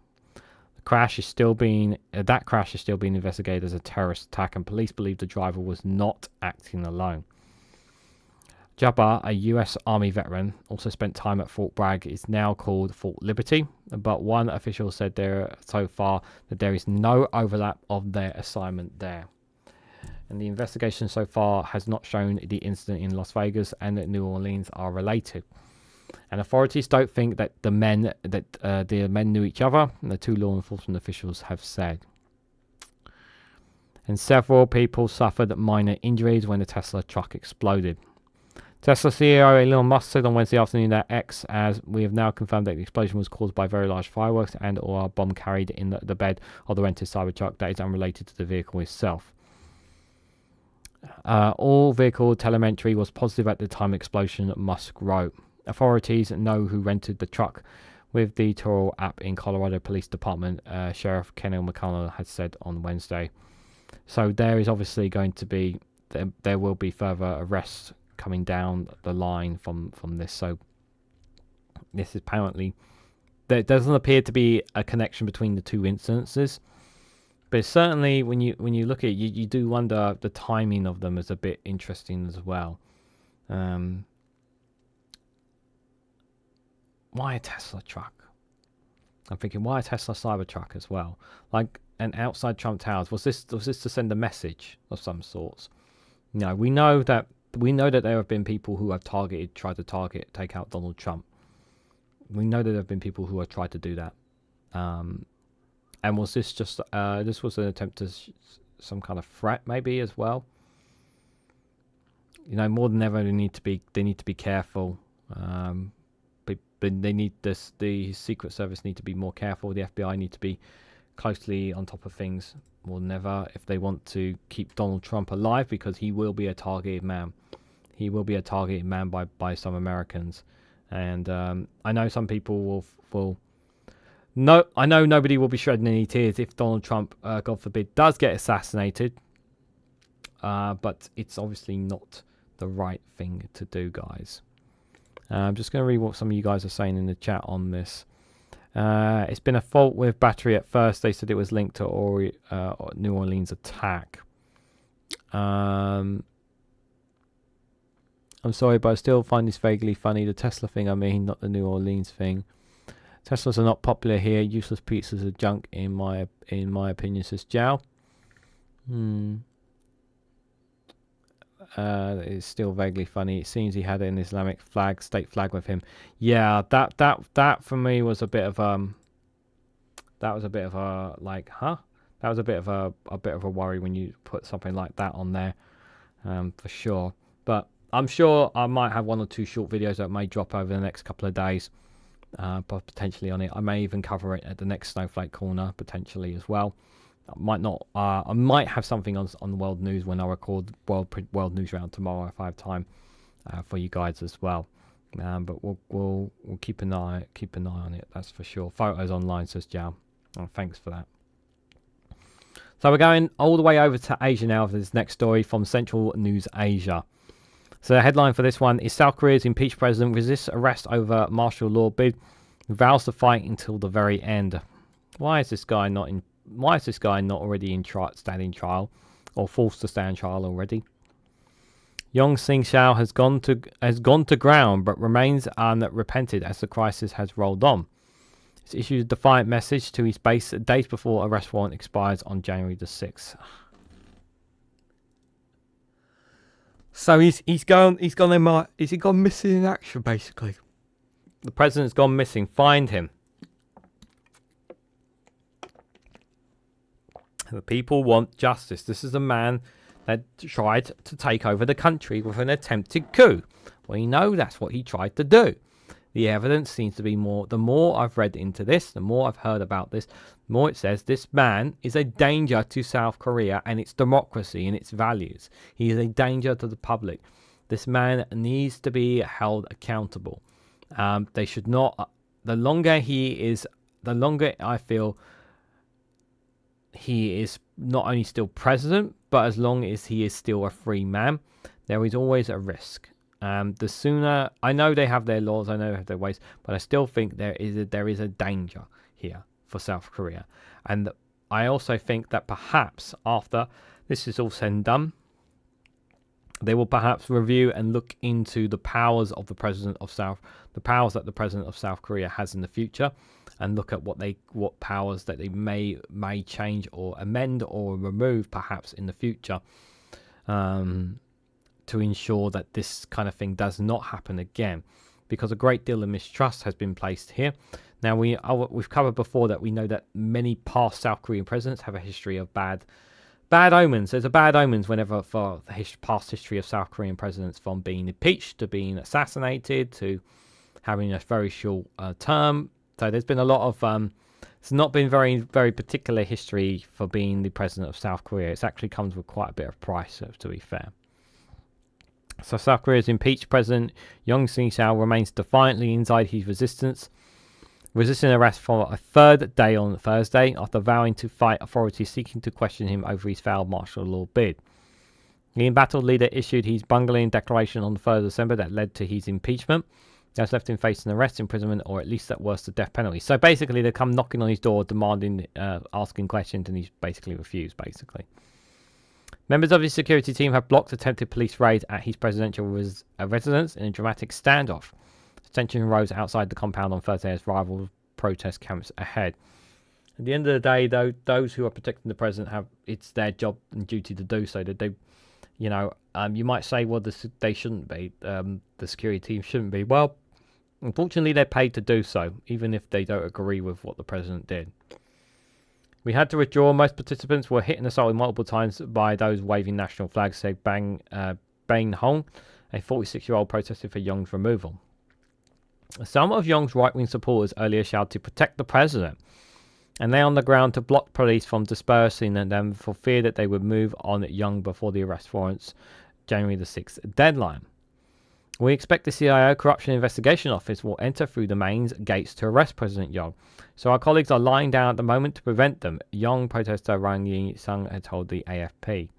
That crash is still being investigated as a terrorist attack, and police believe the driver was not acting alone. Jabba, a US Army veteran, also spent time at Fort Bragg. It's now called Fort Liberty, but one official said so far that there is no overlap of their assignment there. And the investigation so far has not shown the incident in Las Vegas and New Orleans are related. And authorities don't think that the men knew each other, the two law enforcement officials have said. And several people suffered minor injuries when the Tesla truck exploded. Tesla CEO Elon Musk said on Wednesday afternoon that X, as we have now confirmed that the explosion was caused by very large fireworks and or a bomb carried in the bed of the rented Cybertruck that is unrelated to the vehicle itself. All vehicle telemetry was positive at the time of explosion, Musk wrote. Authorities know who rented the truck with the Toro app in Colorado Police Department, Sheriff Kenneth McConnell had said on Wednesday. So there is obviously going to be, there will be further arrests coming down the line from this. So this is apparently, there doesn't appear to be a connection between the two instances. But certainly, when you look at it, you do wonder the timing of them is a bit interesting as well. Why a Tesla truck? I'm thinking, why a Tesla Cybertruck as well? Like an outside Trump Towers. Was this to send a message of some sorts? No, we know that there have been people who have tried to take out Donald Trump. We know that there have been people who have tried to do that. And was this just this was an attempt to some kind of threat maybe as well? You know, more than ever they need to be careful. they need this. The Secret Service need to be more careful. The FBI need to be closely on top of things more than ever if they want to keep Donald Trump alive, because he will be a targeted man. He will be a targeted man by some Americans, and I know some people will. No, I know nobody will be shedding any tears if Donald Trump, God forbid, does get assassinated. But it's obviously not the right thing to do, guys. I'm just going to read what some of you guys are saying in the chat on this. It's been a fault with battery at first. They said it was linked to New Orleans attack. I'm sorry, but I still find this vaguely funny. The Tesla thing, I mean, not the New Orleans thing. Teslas are not popular here. Useless pizzas are junk, in my opinion, says Jow. It's still vaguely funny. It seems he had an Islamic flag, state flag, with him. Yeah, that for me was a bit of that was a bit of a like, huh? That was a bit of a worry when you put something like that on there, for sure. But I'm sure I might have one or two short videos that may drop over the next couple of days. Potentially on it. I may even cover it at the next Snowflake Corner, potentially as well. I might not. I might have something on the world news when I record world news round tomorrow if I have time for you guys as well. But we'll keep an eye on it. That's for sure. Photos online, says Jal. Oh, thanks for that. So we're going all the way over to Asia now for this next story from Central News Asia. So the headline for this one is South Korea's impeached president resists arrest over martial law bid, vows to fight until the very end. Why is this guy not already standing trial, or forced to stand trial already? Yong Sing Shao has gone to ground, but remains unrepented as the crisis has rolled on. He's issued a defiant message to his base days before arrest warrant expires on January the 6th. So he's gone missing in action, basically. The president's gone missing. Find him. The people want justice. This is a man that tried to take over the country with an attempted coup. We know that's what he tried to do. The evidence seems to be more. The more I've read into this, the more I've heard about this, the more it says this man is a danger to South Korea and its democracy and its values. He is a danger to the public. This man needs to be held accountable. They should not. The longer I feel he is not only still president, but as long as he is still a free man, there is always a risk. The sooner, I know they have their laws, I know they have their ways, but I still think there is a danger here for South Korea. And I also think that perhaps after this is all said and done, they will perhaps review and look into the powers of the president of the powers that the president of South Korea has in the future, and look at what powers that they may change or amend or remove perhaps in the future, to ensure that this kind of thing does not happen again, because a great deal of mistrust has been placed here. Now we've covered before that we know that many past South Korean presidents have a history of bad omens. There's a bad omens whenever for the past history of South Korean presidents, from being impeached to being assassinated to having a very short term. So there's been a lot of it's not been very, very particular history for being the president of South Korea. It actually comes with quite a bit of price, to be fair. So South Korea's impeached president Yong Sing Shao remains defiantly inside his resisting arrest for a third day on Thursday after vowing to fight authorities seeking to question him over his failed martial law bid. The embattled leader issued his bungling declaration on the 3rd of December that led to his impeachment. That's left him facing arrest, imprisonment, or at least at worst the death penalty. So basically they come knocking on his door, demanding, asking questions, and he's basically refused, basically. Members of his security team have blocked attempted police raids at his presidential residence in a dramatic standoff. Tension rose outside the compound on Thursday as rival protest camps ahead. At the end of the day, though, those who are protecting the president it's their job and duty to do so. That they, you might say, well, they shouldn't be. The security team shouldn't be. Well, unfortunately, they're paid to do so, even if they don't agree with what the president did. We had to withdraw. Most participants were hit and assaulted multiple times by those waving national flags, said Bang Hong, a 46-year-old protesting for Young's removal. Some of Young's right-wing supporters earlier shouted to protect the president, and lay on the ground to block police from dispersing them for fear that they would move on Young before the arrest warrant's January the 6th deadline. We expect the CIO Corruption Investigation Office will enter through the main gates to arrest President Young, so our colleagues are lying down at the moment to prevent them, Young protester Rang Yi-sung had told the AFP.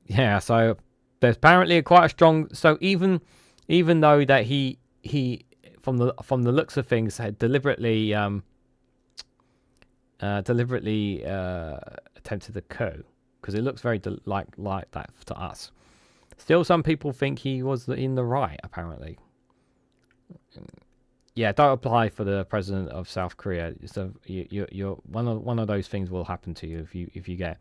Yeah, so there's apparently quite a strong... So even though that he from the looks of things had deliberately attempted the coup, because it looks very like that to us. Still, some people think he was in the right. Apparently, yeah. Don't apply for the president of South Korea. So you're one of those things will happen to you if you get.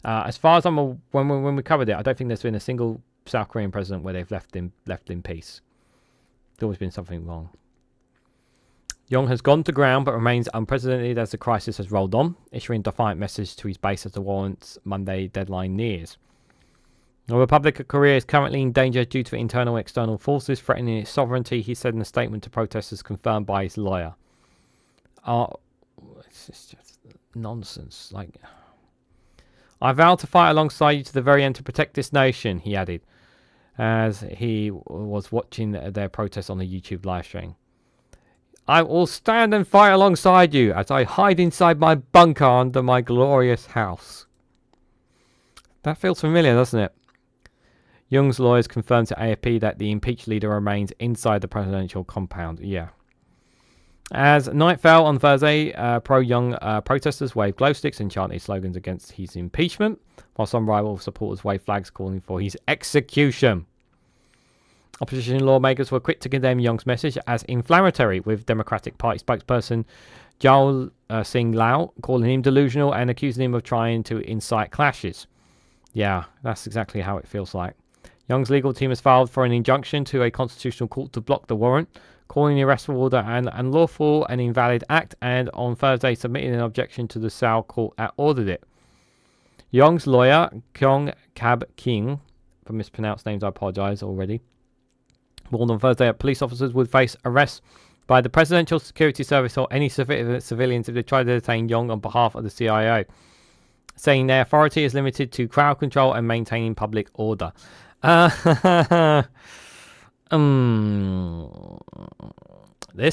As far as when we covered it, I don't think there's been a single South Korean president where they've left in peace. There's always been something wrong. Young has gone to ground but remains unprecedented as the crisis has rolled on, issuing a defiant message to his base as the warrant's Monday deadline nears. The Republic of Korea is currently in danger due to internal and external forces threatening its sovereignty, he said in a statement to protesters confirmed by his lawyer. It's just nonsense. I vow to fight alongside you to the very end to protect this nation, he added, as he was watching their protest on the YouTube live stream. I will stand and fight alongside you as I hide inside my bunker under my glorious house. That feels familiar, doesn't it? Young's lawyers confirmed to AFP that the impeached leader remains inside the presidential compound. Yeah. As night fell on Thursday, pro-Young protesters waved glow sticks and chanted slogans against his impeachment, while some rival supporters waved flags calling for his execution. Opposition lawmakers were quick to condemn Young's message as inflammatory, with Democratic Party spokesperson Jao Sing Lau calling him delusional and accusing him of trying to incite clashes. Yeah, that's exactly how it feels like. Young's legal team has filed for an injunction to a constitutional court to block the warrant, calling the arrest order an unlawful and invalid act, and on Thursday submitting an objection to the Seoul court that ordered it. Young's lawyer, Kyung Kab King, for mispronounced names I apologise already, warned on Thursday that police officers would face arrest by the Presidential Security Service or any civilians if they tried to detain Young on behalf of the CIO, saying their authority is limited to crowd control and maintaining public order. This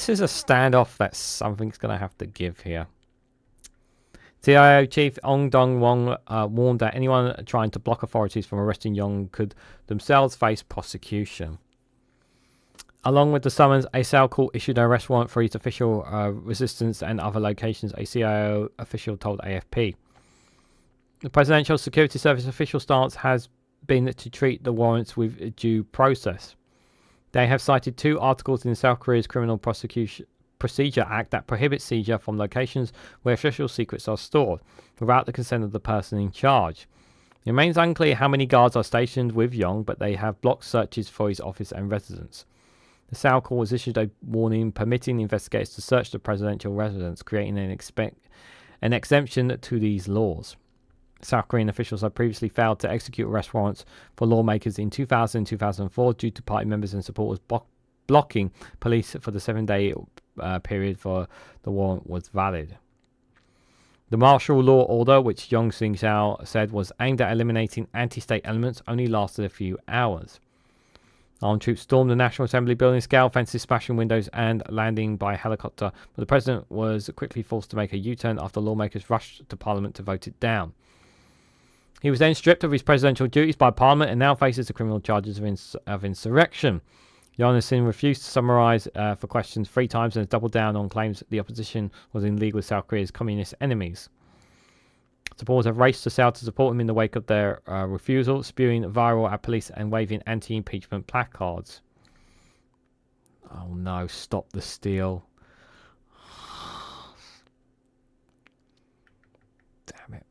is a standoff that something's going to have to give here. CIO Chief Ong Dong-won warned that anyone trying to block authorities from arresting Young could themselves face prosecution. Along with the summons, a Seoul court issued an arrest warrant for his official residence and other locations, a CIO official told AFP. The Presidential Security Service official stance has been to treat the warrants with due process. They have cited 2 articles in South Korea's Criminal Procedure Act that prohibit seizure from locations where official secrets are stored, without the consent of the person in charge. It remains unclear how many guards are stationed with Young, but they have blocked searches for his office and residence. The Seoul court has issued a warning permitting investigators to search the presidential residence, creating an exemption to these laws. South Korean officials have previously failed to execute arrest warrants for lawmakers in 2000 and 2004 due to party members and supporters blocking police for the 7-day period for the warrant was valid. The martial law order, which Yong Sing-sao said was aimed at eliminating anti-state elements, only lasted a few hours. Armed troops stormed the National Assembly building, scaled fences, smashing windows and landing by helicopter, but the president was quickly forced to make a U-turn after lawmakers rushed to Parliament to vote it down. He was then stripped of his presidential duties by Parliament and now faces the criminal charges of insurrection. Yonason refused to summarise for questions 3 times and has doubled down on claims that the opposition was in league with South Korea's communist enemies. Supporters have raced to Seoul to support him in the wake of their refusal, spewing viral at police and waving anti-impeachment placards. Oh no, stop the steal. Damn it.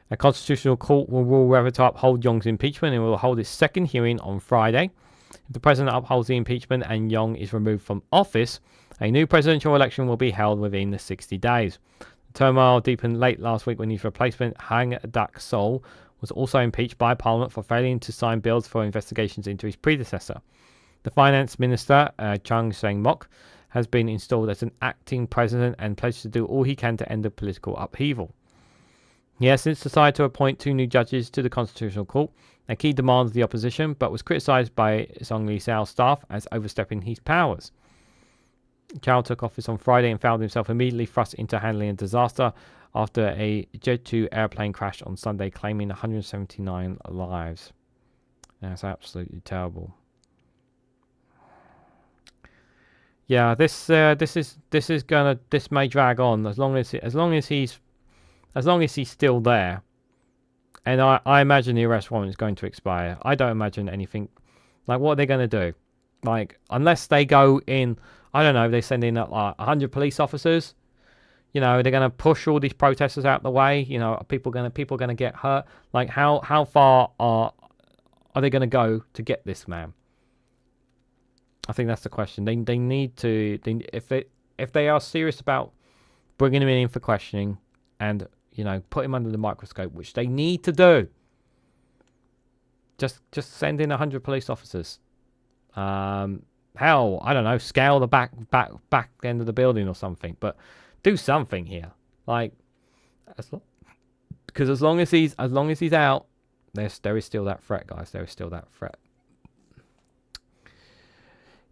A constitutional court will rule whether to uphold Young's impeachment and will hold its second hearing on Friday. If the president upholds the impeachment and Young is removed from office, a new presidential election will be held within the 60 days. The turmoil deepened late last week when his replacement, Hang Dak-sol, was also impeached by Parliament for failing to sign bills for investigations into his predecessor. The Finance Minister, Chung Sang-mok, has been installed as an acting president and pledged to do all he can to end the political upheaval. He has since decided to appoint 2 new judges to the Constitutional Court, a key demand of the opposition, but was criticised by Song Lee-sao's staff as overstepping his powers. Chow took office on Friday and found himself immediately thrust into handling a disaster after a Jet-2 airplane crashed on Sunday, claiming 179 lives. That's absolutely terrible. Yeah, this may drag on as long as he's still there, and I imagine the arrest warrant is going to expire. I don't imagine anything. Like, what are they going to do? Like, unless they go in, I don't know, they send in like 100 police officers. You know, they're going to push all these protesters out the way. You know, people going to get hurt. Like, how far are they going to go to get this man? I think that's the question. They need to, if they are serious about bringing him in for questioning and, you know, put him under the microscope, which they need to do, just send in 100 police officers. Hell, I don't know, scale the back end of the building or something, but do something here. Like, because as long as he's out, there is still that threat, guys. There is still that threat.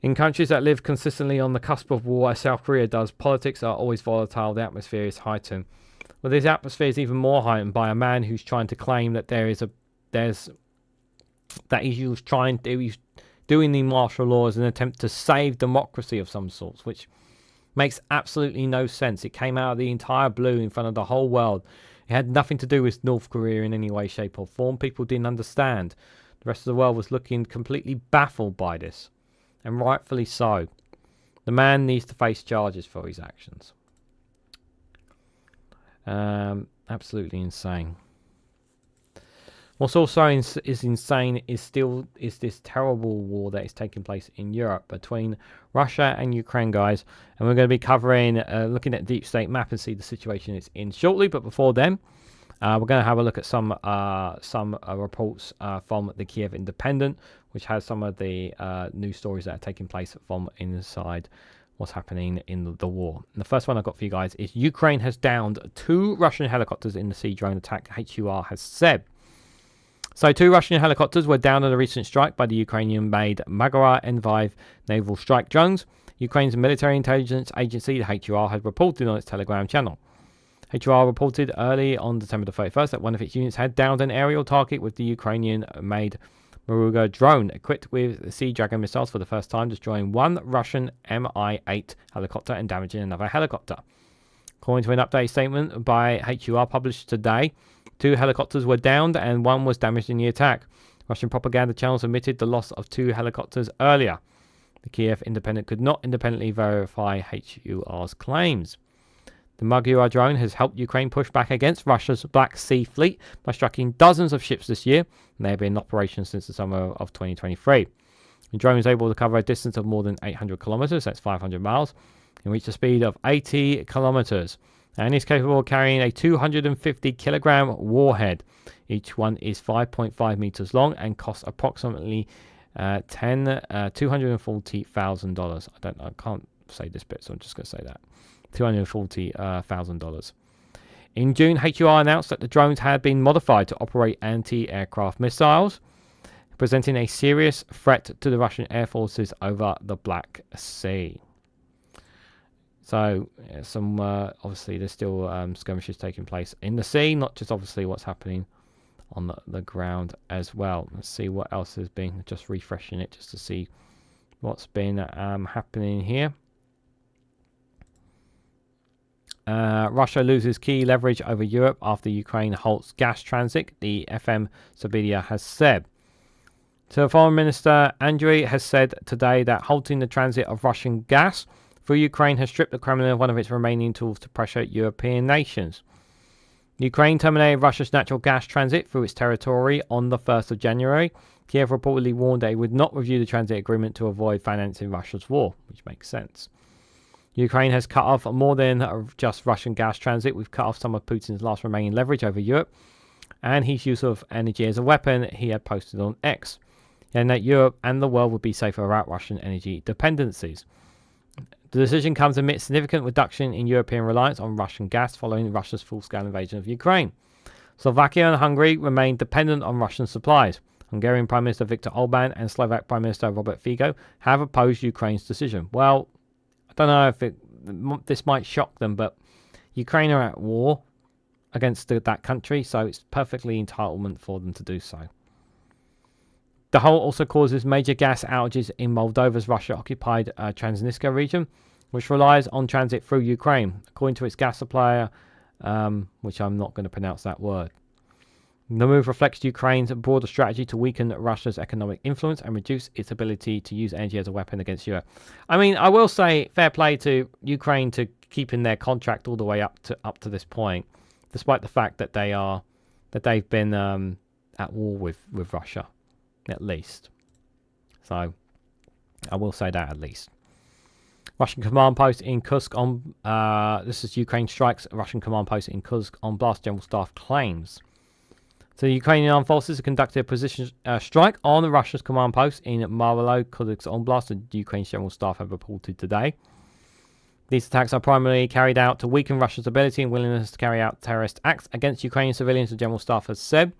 In countries that live consistently on the cusp of war, as South Korea does, politics are always volatile. The atmosphere is heightened. Well, this atmosphere is even more heightened by a man who's trying to claim that he's doing the martial law as an attempt to save democracy of some sorts, which makes absolutely no sense. It came out of the entire blue in front of the whole world. It had nothing to do with North Korea in any way, shape, or form. People didn't understand. The rest of the world was looking completely baffled by this. And rightfully so. The man needs to face charges for his actions. Absolutely insane. What's also insane is this terrible war that is taking place in Europe between Russia and Ukraine, guys. And we're going to be covering, looking at Deep State map and see the situation it's in shortly. But before then, we're going to have a look at some reports from the Kiev Independent, which has some of the news stories that are taking place from inside what's happening in the war. And the first one I've got for you guys is Ukraine has downed 2 Russian helicopters in the sea drone attack, HUR has said. So 2 Russian helicopters were downed in a recent strike by the Ukrainian-made Magara N5 naval strike drones. Ukraine's military intelligence agency, the HUR, has reported on its Telegram channel. HUR reported early on December the 31st that one of its units had downed an aerial target with the Ukrainian-made Maruga drone equipped with Sea Dragon missiles for the first time, destroying 1 Russian Mi-8 helicopter and damaging another helicopter. According to an update statement by HUR published today, 2 helicopters were downed and 1 was damaged in the attack. Russian propaganda channels admitted the loss of 2 helicopters earlier. The Kiev Independent could not independently verify HUR's claims. The Magura drone has helped Ukraine push back against Russia's Black Sea Fleet by striking dozens of ships this year, and they have been in operation since the summer of 2023. The drone is able to cover a distance of more than 800 kilometers, that's 500 miles, and reach a speed of 80 kilometers, and is capable of carrying a 250 kilogram warhead. Each one is 5.5 meters long and costs approximately $240,000. I can't say this bit, so I'm just going to say that. $240,000. In June, HUR announced that the drones had been modified to operate anti-aircraft missiles, presenting a serious threat to the Russian air forces over the Black Sea. So, obviously, there's still skirmishes taking place in the sea, not just obviously what's happening on the ground as well. Let's see what else has been, just refreshing it just to see what's been happening here. Russia loses key leverage over Europe after Ukraine halts gas transit, the FM Siberia has said. So Foreign Minister Andriy has said today that halting the transit of Russian gas through Ukraine has stripped the Kremlin of one of its remaining tools to pressure European nations. Ukraine terminated Russia's natural gas transit through its territory on the 1st of January. Kiev reportedly warned that it would not review the transit agreement to avoid financing Russia's war, which makes sense. Ukraine has cut off more than just Russian gas transit. We've cut off some of Putin's last remaining leverage over Europe. and his use of energy as a weapon, he had posted on X, and that Europe and the world would be safer without Russian energy dependencies. The decision comes amid significant reduction in European reliance on Russian gas following Russia's full-scale invasion of Ukraine. Slovakia and Hungary remain dependent on Russian supplies. Hungarian Prime Minister Viktor Orbán and Slovak Prime Minister Robert Fico have opposed Ukraine's decision. Well, I don't know if this might shock them, but Ukraine are at war against that country, so it's perfectly entitlement for them to do so. The whole also causes major gas outages in Moldova's Russia-occupied Transnistria region, which relies on transit through Ukraine, according to its gas supplier, which I'm not going to pronounce that word. The move reflects Ukraine's broader strategy to weaken Russia's economic influence and reduce its ability to use energy as a weapon against Europe. I mean, I will say fair play to Ukraine to keeping their contract all the way up to this point, despite the fact that they've been at war with Russia, at least. So I will say that at least. Russian command post in Kursk on this is Ukraine strikes Russian command post in Kursk on blast. General Staff claims. So the Ukrainian armed forces have conducted a precision strike on Russia's command post in Marlo, Kursk Oblast, the Ukraine's General Staff have reported today. These attacks are primarily carried out to weaken Russia's ability and willingness to carry out terrorist acts against Ukrainian civilians, the General Staff has said,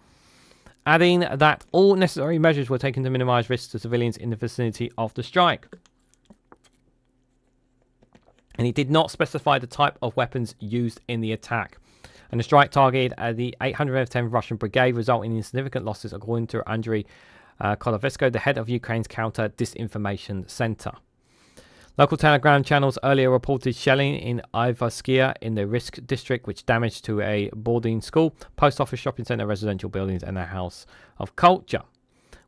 adding that all necessary measures were taken to minimize risks to civilians in the vicinity of the strike. And he did not specify the type of weapons used in the attack. And the strike targeted the 810th Russian Brigade, resulting in significant losses, according to Andriy Kolovesko, the head of Ukraine's counter-disinformation center. Local Telegram channels earlier reported shelling in Ivarskia in the Risk district, which damaged to a boarding school, post office, shopping center, residential buildings, and a house of culture.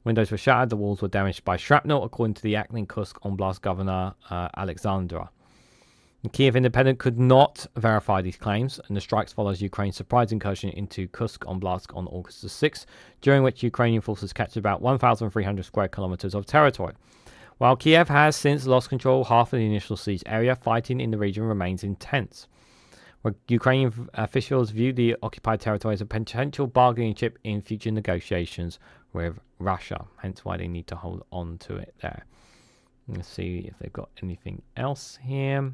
Windows were shattered, the walls were damaged by shrapnel, according to the acting Kursk Oblast governor Alexandra. The Kiev Independent could not verify these claims, and the strikes follows Ukraine's surprise incursion into Kursk Oblast on August the 6th, during which Ukrainian forces captured about 1,300 square kilometers of territory. While Kiev has since lost control of half of the initial siege area, fighting in the region remains intense. Where Ukrainian officials view the occupied territory as a potential bargaining chip in future negotiations with Russia, hence why they need to hold on to it there. Let's see if they've got anything else here.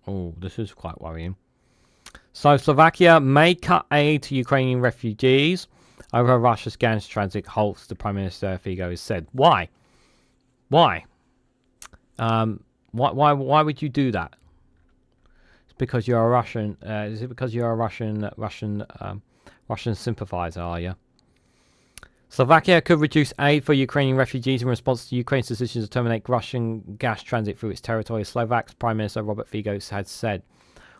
Oh, this is quite worrying. So Slovakia may cut aid to Ukrainian refugees over Russia's gas transit halts, the Prime Minister Fico has said. Why? Why would you do that? It's because you're a Russian. Is it because you're a Russian sympathizer? Are you? Slovakia could reduce aid for Ukrainian refugees in response to Ukraine's decision to terminate Russian gas transit through its territory, Slovak's Prime Minister Robert Fico had said.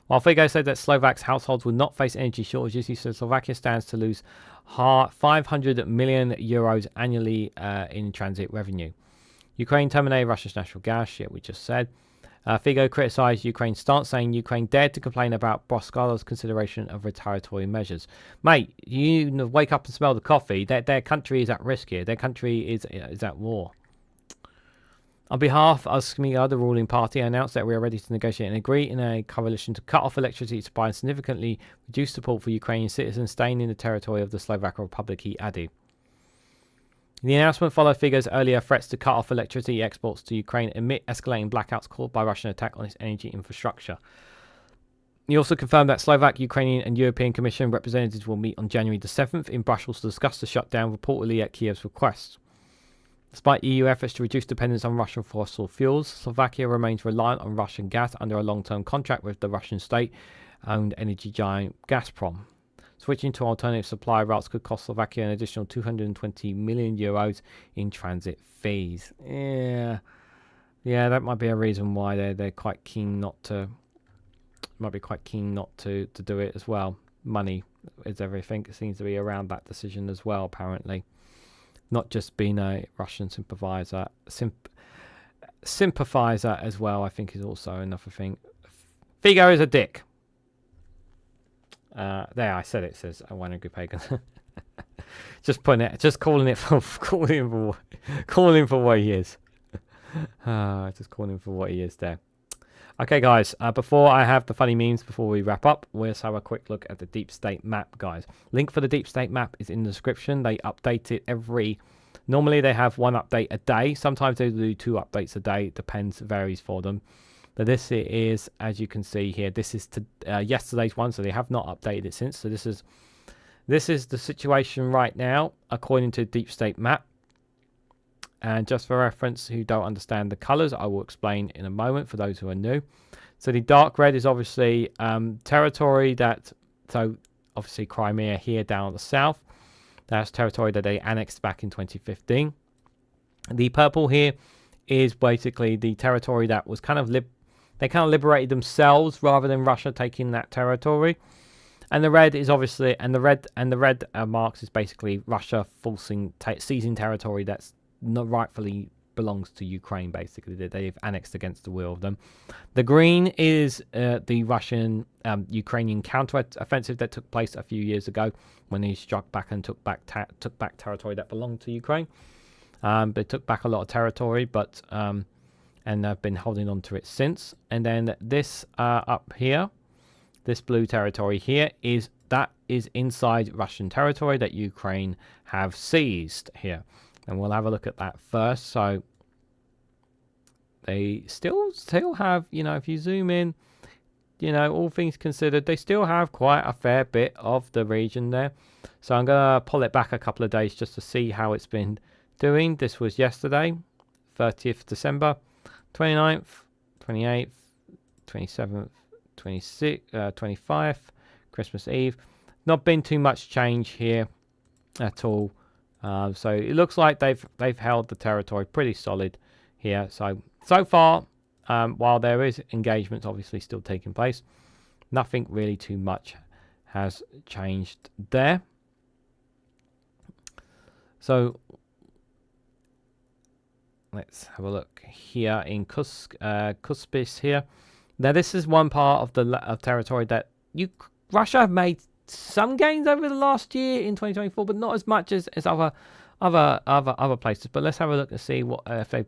While Fico said that Slovak's households would not face energy shortages, he said Slovakia stands to lose 500 million euros annually in transit revenue. Ukraine terminated Russia's natural gas, we just said. Fico criticised Ukraine's stance, saying Ukraine dared to complain about Moscow's consideration of retaliatory measures. Mate, you wake up and smell the coffee. Their country is at risk here. Their country is at war. On behalf of SMIA, the ruling party, I announced that we are ready to negotiate and agree in a coalition to cut off electricity supply and significantly reduce support for Ukrainian citizens staying in the territory of the Slovak Republic, he added. The announcement followed Fico's earlier threats to cut off electricity exports to Ukraine amid escalating blackouts caused by Russian attack on its energy infrastructure. He also confirmed that Slovak, Ukrainian and European Commission representatives will meet on January the 7th in Brussels to discuss the shutdown, reportedly at Kiev's request. Despite EU efforts to reduce dependence on Russian fossil fuels, Slovakia remains reliant on Russian gas under a long-term contract with the Russian state-owned energy giant Gazprom. Switching to alternative supply routes could cost Slovakia an additional 220 million euros in transit fees. Yeah, that might be a reason why they're quite keen not to. Might be quite keen not to do it as well. Money is everything. It seems to be around that decision as well. Apparently, not just being a Russian sympathizer as well. I think is also another thing. Figo is a dick. There, I said it. Says I want a good pagan. Just calling him for what he is. Just calling him for what he is there. Okay, guys, before I have the funny memes, before we wrap up, let's have a quick look at the Deep State map, guys. Link for the Deep State map is in the description. They update it normally they have one update a day. Sometimes they do 2 updates a day. It depends, varies for them. But this is, as you can see here, this is yesterday's one, so they have not updated it since. So this is the situation right now, according to Deep State map. And just for reference, who don't understand the colors, I will explain in a moment for those who are new. So the dark red is obviously territory so obviously Crimea here down at the south. That's territory that they annexed back in 2015. The purple here is basically the territory that was kind of they kind of liberated themselves rather than Russia taking that territory. And the red is obviously, and the red marks is basically Russia seizing territory that's not rightfully belongs to Ukraine, basically, that they've annexed against the will of them. The green is the Russian Ukrainian counter-offensive that took place a few years ago when they struck back and took back territory that belonged to Ukraine. They took back a lot of territory, but and have been holding on to it since. And then this up here, this blue territory here is inside Russian territory that Ukraine have seized here. And we'll have a look at that first. So they still have, if you zoom in, all things considered, they still have quite a fair bit of the region there. So I'm going to pull it back a couple of days just to see how it's been doing. This was yesterday, 30th December, 29th, 28th, 27th, 26th, 25th, Christmas Eve. Not been too much change here at all. So it looks like they've held the territory pretty solid here. So far, while there is engagement obviously still taking place, nothing really too much has changed there. So let's have a look here in Cuspis here. Now this is one part of territory that Russia have made some gains over the last year in 2024, but not as much as other places. But let's have a look and see what if they've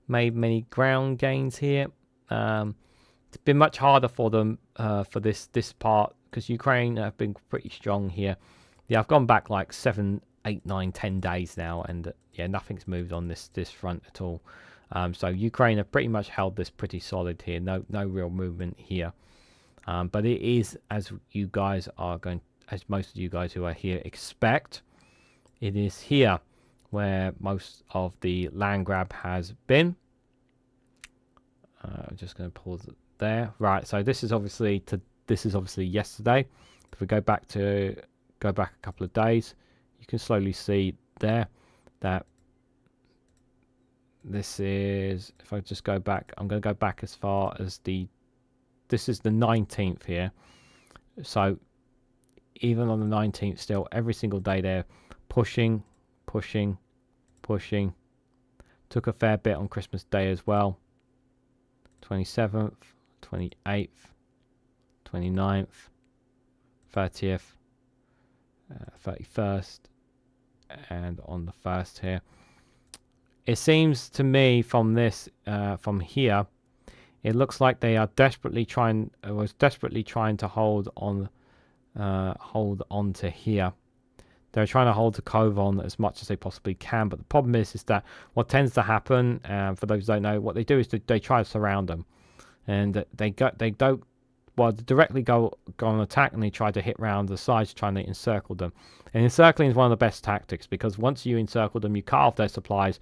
made many ground gains here. It's been much harder for them for this part because Ukraine have been pretty strong here. Yeah, I've gone back like 7, 8, 9, 10 days now, and yeah, nothing's moved on this front at all. So Ukraine have pretty much held this pretty solid here. No real movement here. But it is, as most of you guys who are here expect, it is here where most of the land grab has been. I'm just going to pause it there. Right, so this is obviously yesterday. If we go back a couple of days, you can slowly see there that this is, if I just go back, I'm going to go back as far as this is the 19th here. So even on the 19th still, every single day they're pushing. Took a fair bit on Christmas Day as well. 27th, 28th, 29th, 30th, 31st, and on the 1st here. It seems to me from this, from here, it looks like they are desperately trying to hold on to here. They're trying to hold to Kovan as much as they possibly can, but the problem is that what tends to happen, for those who don't know, what they do is they try to surround them, and they directly go on attack, and they try to hit round the sides trying to encircle them. And encircling is one of the best tactics, because once you encircle them, you cut off their supplies,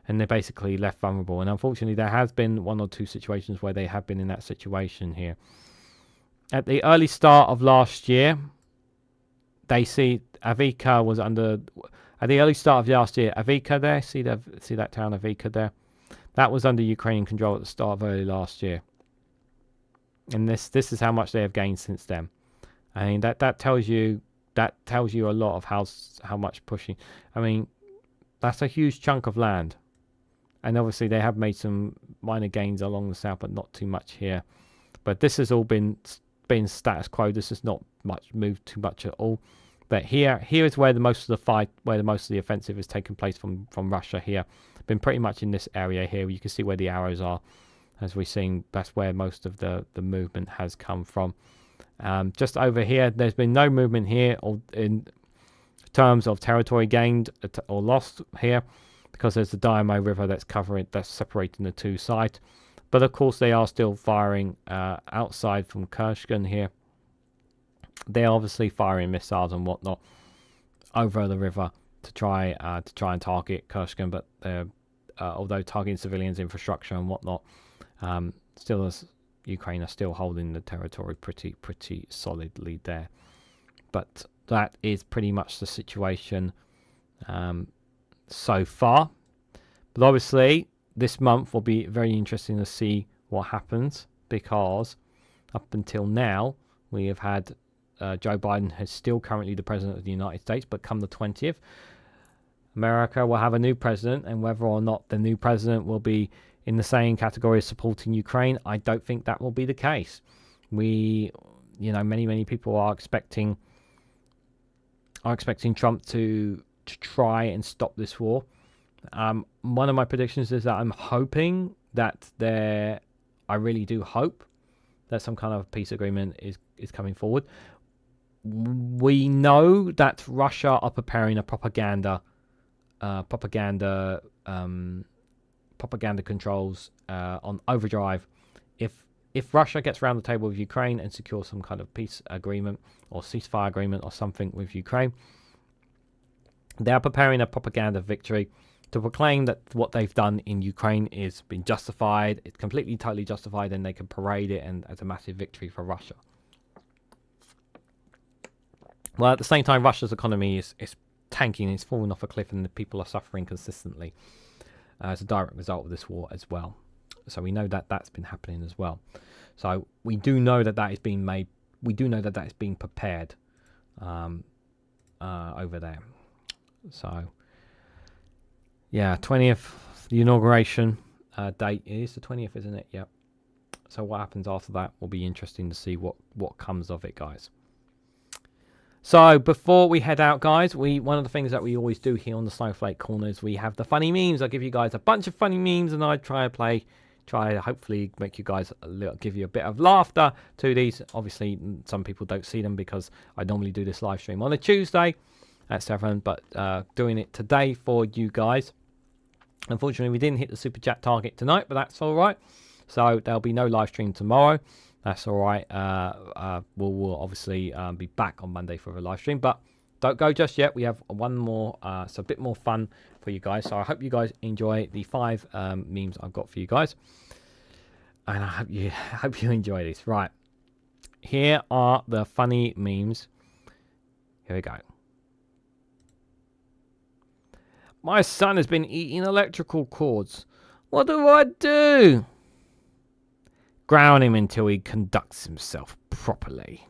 and they're basically left vulnerable. And unfortunately, there has been 1 or 2 situations where they have been in that situation here. At the early start of last year, they see Avika was under. At the early start of last year, Avika there, see that town Avika there, that was under Ukrainian control at the start of early last year. And this is how much they have gained since then. I mean that tells you a lot of how much pushing. I mean, that's a huge chunk of land. And obviously they have made some minor gains along the south, but not too much here. But this has all been status quo. This has not moved too much at all. But here is where most of the offensive has taken place from Russia here. Been pretty much in this area here. You can see where the arrows are. as we've seen, that's where most of the movement has come from. Just over here, there's been no movement here or in terms of territory gained or lost here, because there's the Diamo River that's separating the two sides. But of course, they are still firing outside from Kurshkin here. They're obviously firing missiles and whatnot over the river to try and target Kurshkin, but although targeting civilians, infrastructure and whatnot, still as Ukraine are still holding the territory pretty solidly there. But that is pretty much the situation so far. But obviously, this month will be very interesting to see what happens, because up until now, we have had Joe Biden is still currently the president of the United States, but come the 20th, America will have a new president, and whether or not the new president will be in the same category as supporting Ukraine, I don't think that will be the case. Many people are expecting Trump to try and stop this war. One of my predictions is that I'm hoping that I really do hope that some kind of peace agreement is coming forward. We know that Russia are preparing a propaganda controls on overdrive. If Russia gets around the table with Ukraine and secures some kind of peace agreement or ceasefire agreement or something with Ukraine, they are preparing a propaganda victory to proclaim that what they've done in Ukraine is been justified. It's completely, totally justified, and they can parade it and as a massive victory for Russia. Well, at the same time, Russia's economy is tanking, it's falling off a cliff, and the people are suffering consistently as a direct result of this war as well. So we know that that's been happening as well. So we do know that that is being made. We do know that that is being prepared over there. So yeah, 20th, the inauguration date is the 20th, isn't it? Yep. So what happens after that will be interesting to see what comes of it, guys. So before we head out, guys, one of the things that we always do here on the Snowflake Corner is we have the funny memes. I give you guys a bunch of funny memes, and I try to hopefully make you guys give you a bit of laughter to these. Obviously, some people don't see them because I normally do this live stream on a Tuesday at 7, but doing it today for you guys. Unfortunately, we didn't hit the super chat target tonight, but that's all right. So there'll be no live stream tomorrow. That's all right. We'll obviously be back on Monday for a live stream, but don't go just yet. We have one more, so a bit more fun for you guys. So I hope you guys enjoy the 5 memes I've got for you guys, and I hope you enjoy this. Right, here are the funny memes. Here we go. My son has been eating electrical cords. What do I do? Ground him until he conducts himself properly.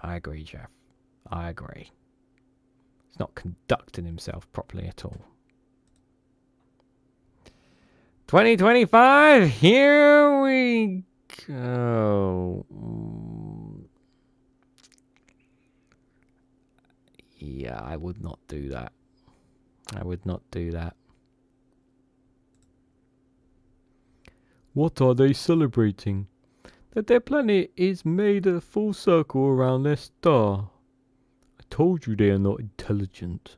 I agree, Jeff. I agree. He's not conducting himself properly at all. 2025, here we go. Yeah, I would not do that. I would not do that. What are they celebrating? That their planet is made a full circle around their star. I told you they are not intelligent.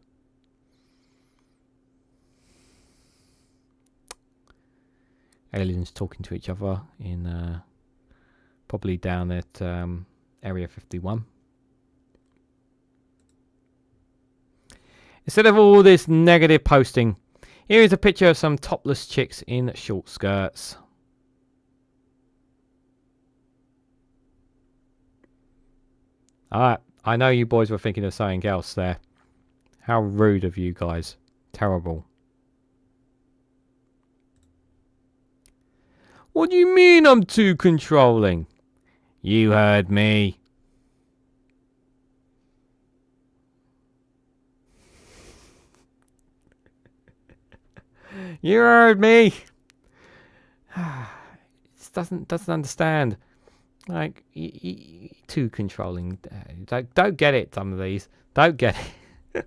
Aliens talking to each other in probably down at Area 51. Instead of all this negative posting, here is a picture of some topless chicks in short skirts. Alright, I know you boys were thinking of something else there. How rude of you guys. Terrible. What do you mean I'm too controlling? You heard me. You heard me. It doesn't understand. Like, too controlling. Don't get it, some of these. Don't get it.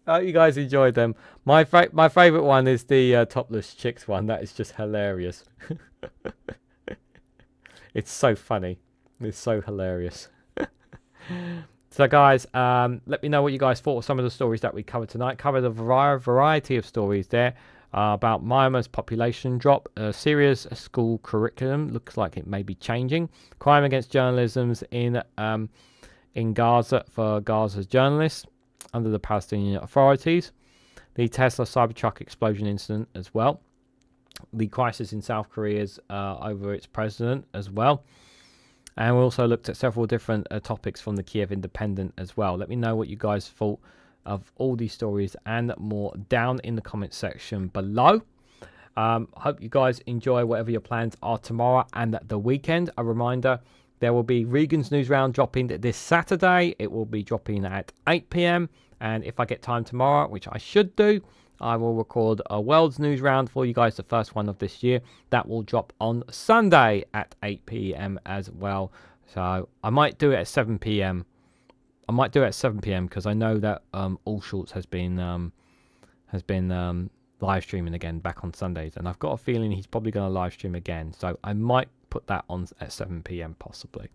I hope you guys enjoyed them. My favourite one is the topless chicks one. That is just hilarious. It's so funny. It's so hilarious. So guys, let me know what you guys thought of some of the stories that we covered tonight. Covered a variety of stories there about Myanmar's population drop, Syria's school curriculum looks like it may be changing, crime against journalism in Gaza for Gaza journalists under the Palestinian authorities, the Tesla Cybertruck explosion incident as well, the crisis in South Korea's over its president as well. And we also looked at several different topics from the Kiev Independent as well. Let me know what you guys thought of all these stories and more down in the comment section below. Hope you guys enjoy whatever your plans are tomorrow and the weekend. A reminder, there will be Regan's News Round dropping this Saturday. It will be dropping at 8 p.m. And if I get time tomorrow, which I should do, I will record a World's News Round for you guys, the first one of this year. That will drop on Sunday at 8 p.m. as well. So I might do it at 7 p.m. I might do it at 7 p.m. because I know that All Shorts has been live streaming again back on Sundays, and I've got a feeling he's probably going to live stream again. So I might put that on at 7 p.m. possibly.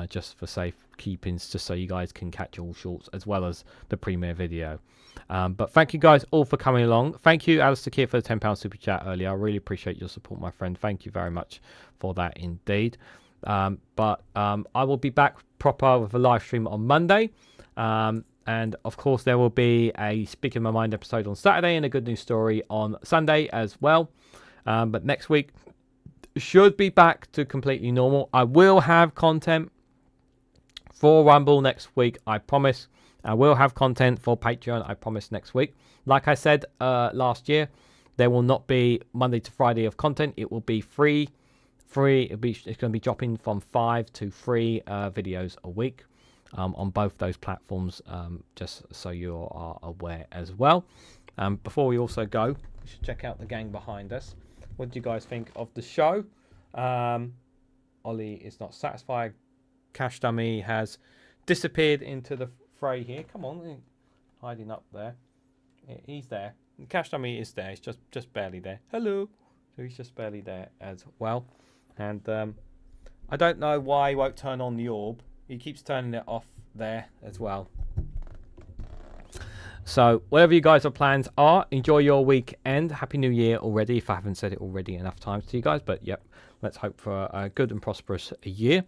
Just for safekeepings, just so you guys can catch All Shorts as well as the premiere video. But thank you guys all for coming along. Thank you, Alistair Keir, for the £10 super chat earlier. I really appreciate your support, my friend. Thank you very much for that indeed. But I will be back proper with a live stream on Monday. And of course, there will be a Speaking My Mind episode on Saturday and a good news story on Sunday as well. But next week should be back to completely normal. I will have content for Rumble next week, I promise. I will have content for Patreon, I promise, next week. Like I said last year, there will not be Monday to Friday of content. It will be free. It's going to be dropping from 5 to 3 videos a week on both those platforms, just so you are aware as well. Before we also go, we should check out the gang behind us. What do you guys think of the show? Ollie is not satisfied. Cash Dummy has disappeared into the fray here. Come on, hiding up there. He's there. Cash Dummy is there. He's just barely there. Hello. So he's just barely there as well. And I don't know why he won't turn on the orb. He keeps turning it off there as well. So whatever you guys' plans are, enjoy your weekend. Happy New Year already, if I haven't said it already enough times to you guys. But yep, let's hope for a good and prosperous year.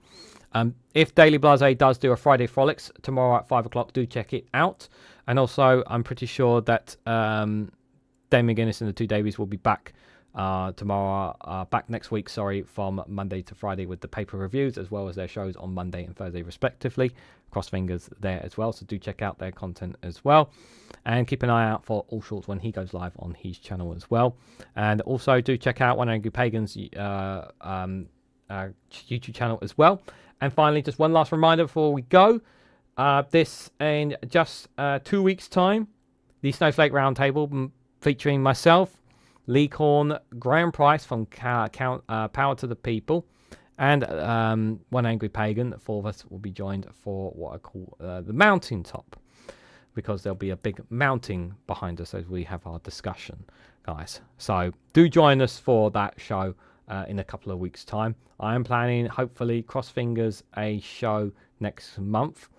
If Daily Blase does do a Friday Frolics tomorrow at 5 o'clock, do check it out. And also, I'm pretty sure that Dame McGuinness and the Two Davies will be back back next week, from Monday to Friday with the paper reviews, as well as their shows on Monday and Thursday respectively. Cross fingers there as well, so do check out their content as well, and keep an eye out for All Shorts when he goes live on his channel as well. And also do check out One Angry Pagan's YouTube channel as well. And finally, just one last reminder before we go, this in just 2 weeks time, the Snowflake Roundtable featuring myself, Lee Korn, Graham Price from Power to the People, and One Angry Pagan. The four of us will be joined for what I call the mountaintop, because there'll be a big mountain behind us as we have our discussion, guys. So do join us for that show in a couple of weeks' time. I am planning, hopefully, cross fingers, a show next month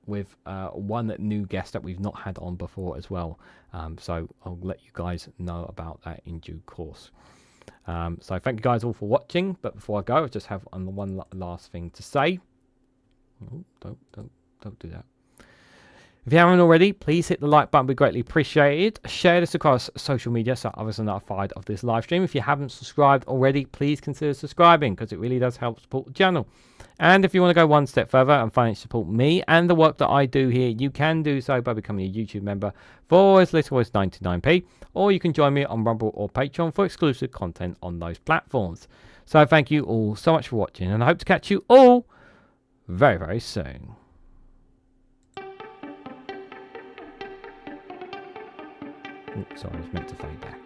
with one new guest that we've not had on before as well. So I'll let you guys know about that in due course. So thank you guys all for watching. But before I go, I just have one last thing to say. Oh, don't do that. If you haven't already, please hit the like button. We greatly appreciate it. Share this across social media so others are notified of this live stream. If you haven't subscribed already, please consider subscribing, because it really does help support the channel. And if you want to go one step further and financially support me and the work that I do here, you can do so by becoming a YouTube member for as little as 99p, or you can join me on Rumble or Patreon for exclusive content on those platforms. So thank you all so much for watching, and I hope to catch you all very, very soon. Oops, sorry, I was meant to fade there.